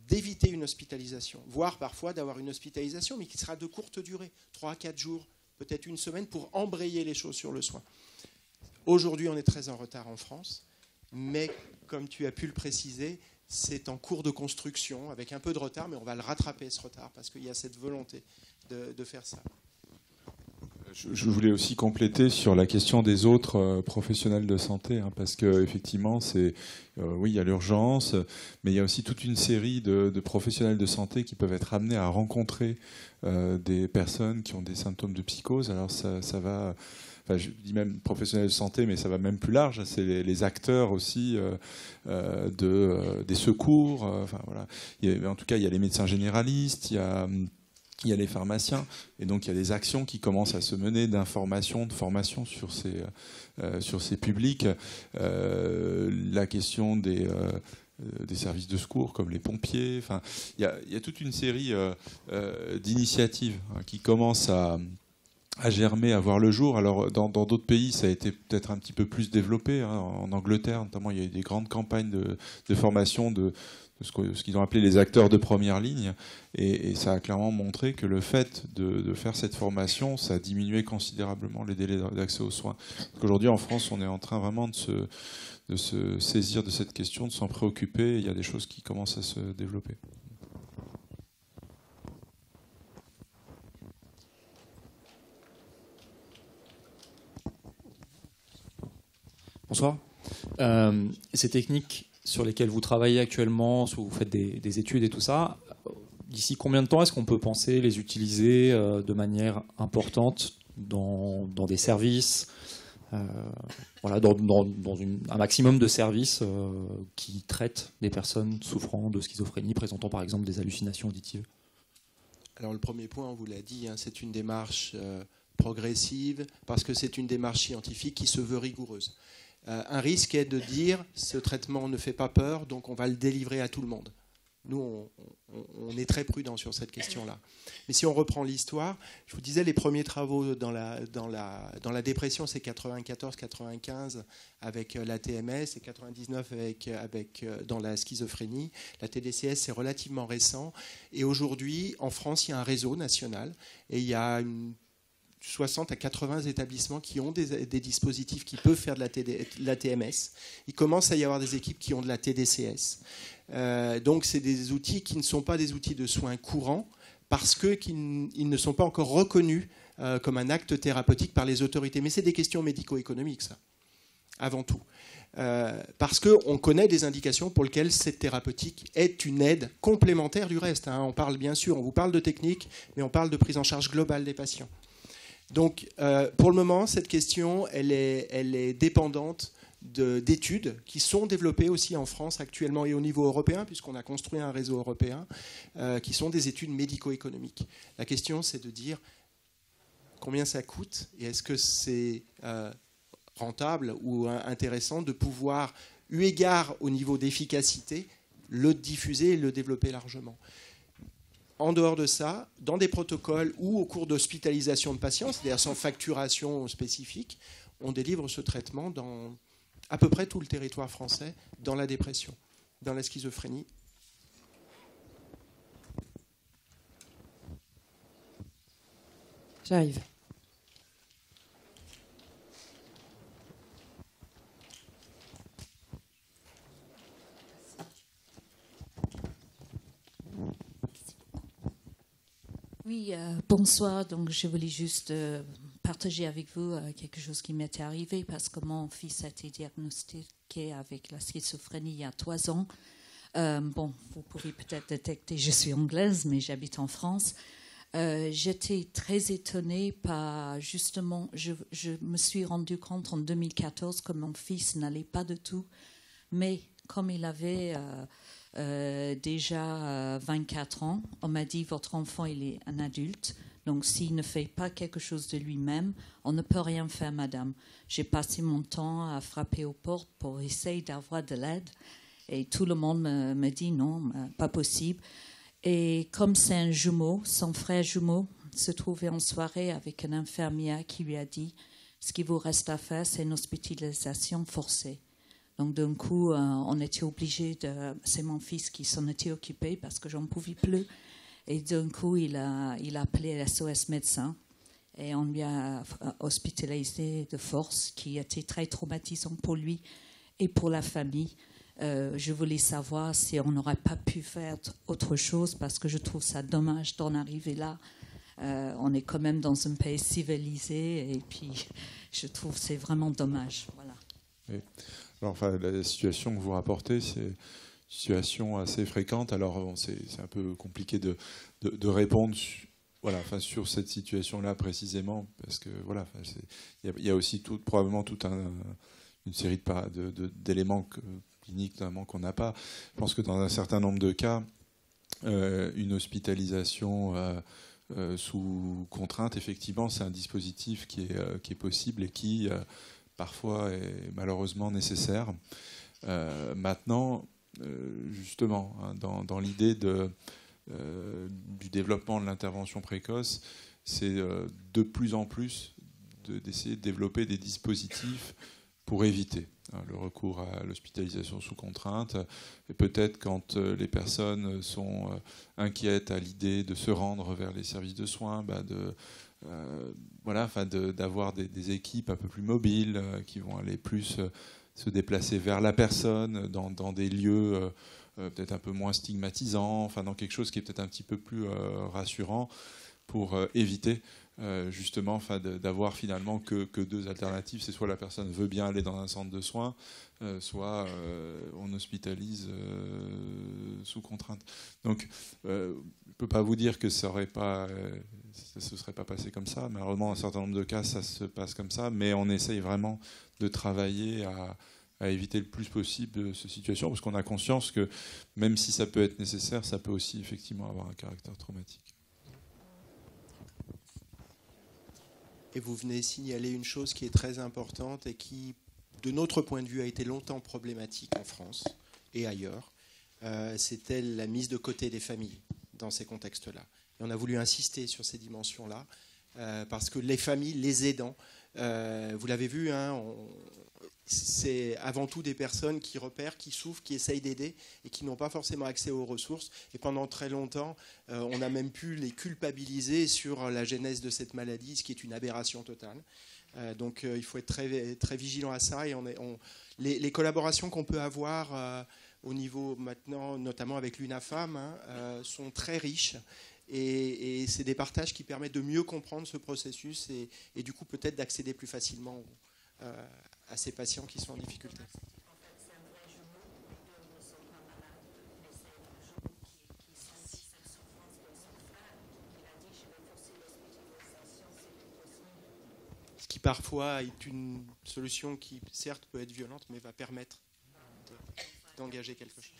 d'éviter une hospitalisation, voire parfois d'avoir une hospitalisation, mais qui sera de courte durée, 3 à 4 jours, peut-être une semaine, pour embrayer les choses sur le soin. Aujourd'hui, on est très en retard en France, mais comme tu as pu le préciser, c'est en cours de construction, avec un peu de retard, mais on va le rattraper, ce retard, parce qu'il y a cette volonté de faire ça. Je voulais aussi compléter sur la question des autres professionnels de santé, parce que effectivement, oui, il y a l'urgence, mais il y a aussi toute une série de professionnels de santé qui peuvent être amenés à rencontrer des personnes qui ont des symptômes de psychose. Alors ça va, je dis même professionnels de santé, mais ça va même plus large. C'est les acteurs aussi des secours. Voilà. En tout cas, il y a les médecins généralistes, il y a les pharmaciens, et donc il y a des actions qui commencent à se mener d'information, de formation sur ces publics. La question des services de secours comme les pompiers. Il y a toute une série d'initiatives qui commencent à germer, à voir le jour. Alors dans d'autres pays, ça a été peut-être un petit peu plus développé. En Angleterre, notamment, il y a eu des grandes campagnes de formation de ce qu'ils ont appelé les acteurs de première ligne, et ça a clairement montré que le fait de faire cette formation, ça a diminué considérablement les délais d'accès aux soins. Aujourd'hui, en France, on est en train vraiment de se saisir de cette question, de s'en préoccuper, et il y a des choses qui commencent à se développer. Bonsoir. Ces techniques sur lesquelles vous travaillez actuellement, où vous faites des études et tout ça, d'ici combien de temps est-ce qu'on peut penser les utiliser de manière importante dans des services, voilà, dans un maximum de services qui traitent des personnes souffrant de schizophrénie, présentant par exemple des hallucinations auditives? Alors le premier point, on vous l'a dit, c'est une démarche progressive, parce que c'est une démarche scientifique qui se veut rigoureuse. Un risque est de dire ce traitement ne fait pas peur, donc on va le délivrer à tout le monde. Nous, on est très prudents sur cette question-là. Mais si on reprend l'histoire, je vous disais, les premiers travaux dans la dépression, c'est 94-95 avec la TMS et 99 dans la schizophrénie. La TDCS, c'est relativement récent. Et aujourd'hui, en France, il y a un réseau national et il y a 60 à 80 établissements qui ont des dispositifs qui peuvent faire de la TMS. Il commence à y avoir des équipes qui ont de la TDCS. Donc c'est des outils qui ne sont pas des outils de soins courants parce qu'ils ne sont pas encore reconnus comme un acte thérapeutique par les autorités. Mais c'est des questions médico-économiques, ça, avant tout. Parce qu'on connaît des indications pour lesquelles cette thérapeutique est une aide complémentaire du reste. On parle bien sûr, on vous parle de technique, mais on parle de prise en charge globale des patients. Donc, pour le moment, cette question, elle est dépendante d'études qui sont développées aussi en France actuellement et au niveau européen, puisqu'on a construit un réseau européen, qui sont des études médico-économiques. La question, c'est de dire combien ça coûte et est-ce que c'est rentable ou intéressant de pouvoir, eu égard au niveau d'efficacité, le diffuser et le développer largement. En dehors de ça, dans des protocoles ou au cours d'hospitalisation de patients, c'est-à-dire sans facturation spécifique, on délivre ce traitement dans à peu près tout le territoire français, dans la dépression, dans la schizophrénie. J'arrive. Oui, bonsoir. Donc, je voulais juste partager avec vous quelque chose qui m'était arrivé parce que mon fils a été diagnostiqué avec la schizophrénie il y a 3 ans. Bon, vous pouvez peut-être détecter, je suis anglaise, mais j'habite en France. J'étais très étonnée par, justement, je me suis rendu compte en 2014 que mon fils n'allait pas du tout, mais comme il avait déjà 24 ans, on m'a dit votre enfant il est un adulte, donc s'il ne fait pas quelque chose de lui-même, on ne peut rien faire, madame. J'ai passé mon temps à frapper aux portes pour essayer d'avoir de l'aide et tout le monde me dit non, pas possible. Et comme c'est un jumeau, son frère jumeau se trouvait en soirée avec une infirmière qui lui a dit ce qu'il vous reste à faire, c'est une hospitalisation forcée. Donc d'un coup, on était obligé c'est mon fils qui s'en était occupé parce que j'en pouvais plus. Et d'un coup, il a appelé SOS médecin et on lui a hospitalisé de force, qui était très traumatisant pour lui et pour la famille. Je voulais savoir si on n'aurait pas pu faire autre chose parce que je trouve ça dommage d'en arriver là On est quand même dans un pays civilisé et puis je trouve que c'est vraiment dommage. Voilà. Oui. Alors, enfin, la situation que vous rapportez, c'est une situation assez fréquente. Alors, c'est un peu compliqué de répondre sur cette situation-là précisément, parce que voilà, il y a aussi probablement toute une série d'éléments cliniques notamment qu'on n'a pas. Je pense que dans un certain nombre de cas, une hospitalisation sous contrainte, effectivement, c'est un dispositif qui est possible et qui parfois est malheureusement nécessaire. Maintenant, justement, hein, dans l'idée du développement de l'intervention précoce, c'est de plus en plus d'essayer de développer des dispositifs pour éviter le recours à l'hospitalisation sous contrainte. Et peut-être quand les personnes sont inquiètes à l'idée de se rendre vers les services de soins, d'avoir des équipes un peu plus mobiles qui vont aller plus se déplacer vers la personne dans des lieux peut-être un peu moins stigmatisants, dans quelque chose qui est peut-être un petit peu plus rassurant pour éviter justement d'avoir finalement que deux alternatives. C'est soit la personne veut bien aller dans un centre de soins, soit on hospitalise sous contrainte. Donc je ne peux pas vous dire que ça ne se serait pas passé comme ça. Malheureusement, dans un certain nombre de cas, ça se passe comme ça, mais on essaye vraiment de travailler à éviter le plus possible cette situation, parce qu'on a conscience que même si ça peut être nécessaire, ça peut aussi effectivement avoir un caractère traumatique. Et vous venez signaler une chose qui est très importante et qui, de notre point de vue, a été longtemps problématique en France et ailleurs. C'était la mise de côté des familles dans ces contextes-là. Et on a voulu insister sur ces dimensions-là, parce que les familles, les aidants, vous l'avez vu, hein, c'est avant tout des personnes qui repèrent, qui souffrent, qui essayent d'aider et qui n'ont pas forcément accès aux ressources. Et pendant très longtemps, on a même pu les culpabiliser sur la genèse de cette maladie, ce qui est une aberration totale. Donc il faut être très, très vigilant à ça. Et les collaborations qu'on peut avoir au niveau maintenant, notamment avec l'UNAFAM, sont très riches. Et c'est des partages qui permettent de mieux comprendre ce processus et du coup peut-être d'accéder plus facilement à ces patients qui sont en difficulté. Ce qui parfois est une solution qui certes peut être violente mais va permettre d'engager quelque chose.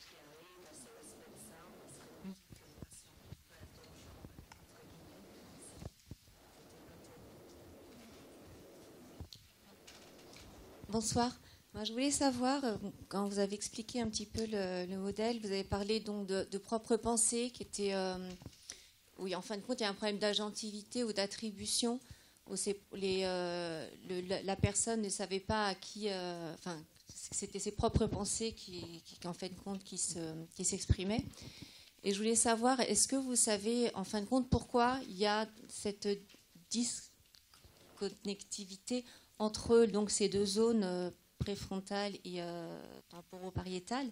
Bonsoir. Moi, je voulais savoir, quand vous avez expliqué un petit peu le modèle, vous avez parlé donc de propre pensée, qui était, oui, en fin de compte, il y a un problème d'agentivité ou d'attribution, où la personne ne savait pas à qui, c'était ses propres pensées qui en fin de compte, qui s'exprimaient. Et je voulais savoir, est-ce que vous savez, en fin de compte, pourquoi il y a cette disconnectivité entre donc ces deux zones préfrontales et temporopariétales,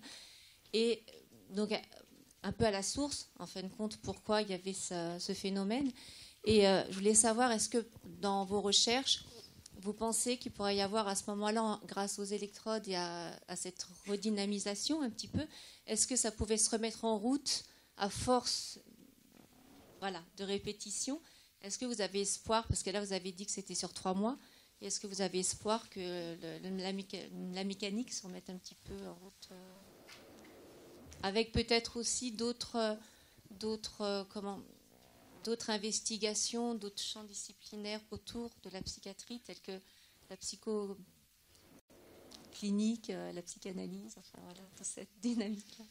et donc un peu à la source, en fin de compte, pourquoi il y avait ce phénomène. Et je voulais savoir, est-ce que dans vos recherches, vous pensez qu'il pourrait y avoir à ce moment-là, grâce aux électrodes et à cette redynamisation un petit peu, est-ce que ça pouvait se remettre en route à force de répétition? Est-ce que vous avez espoir, parce que là vous avez dit que c'était sur 3 mois, est-ce que vous avez espoir que la mécanique se remette un petit peu en route, avec peut-être aussi d'autres investigations, d'autres champs disciplinaires autour de la psychiatrie, tels que la psychoclinique, la psychanalyse, toute cette dynamique-là.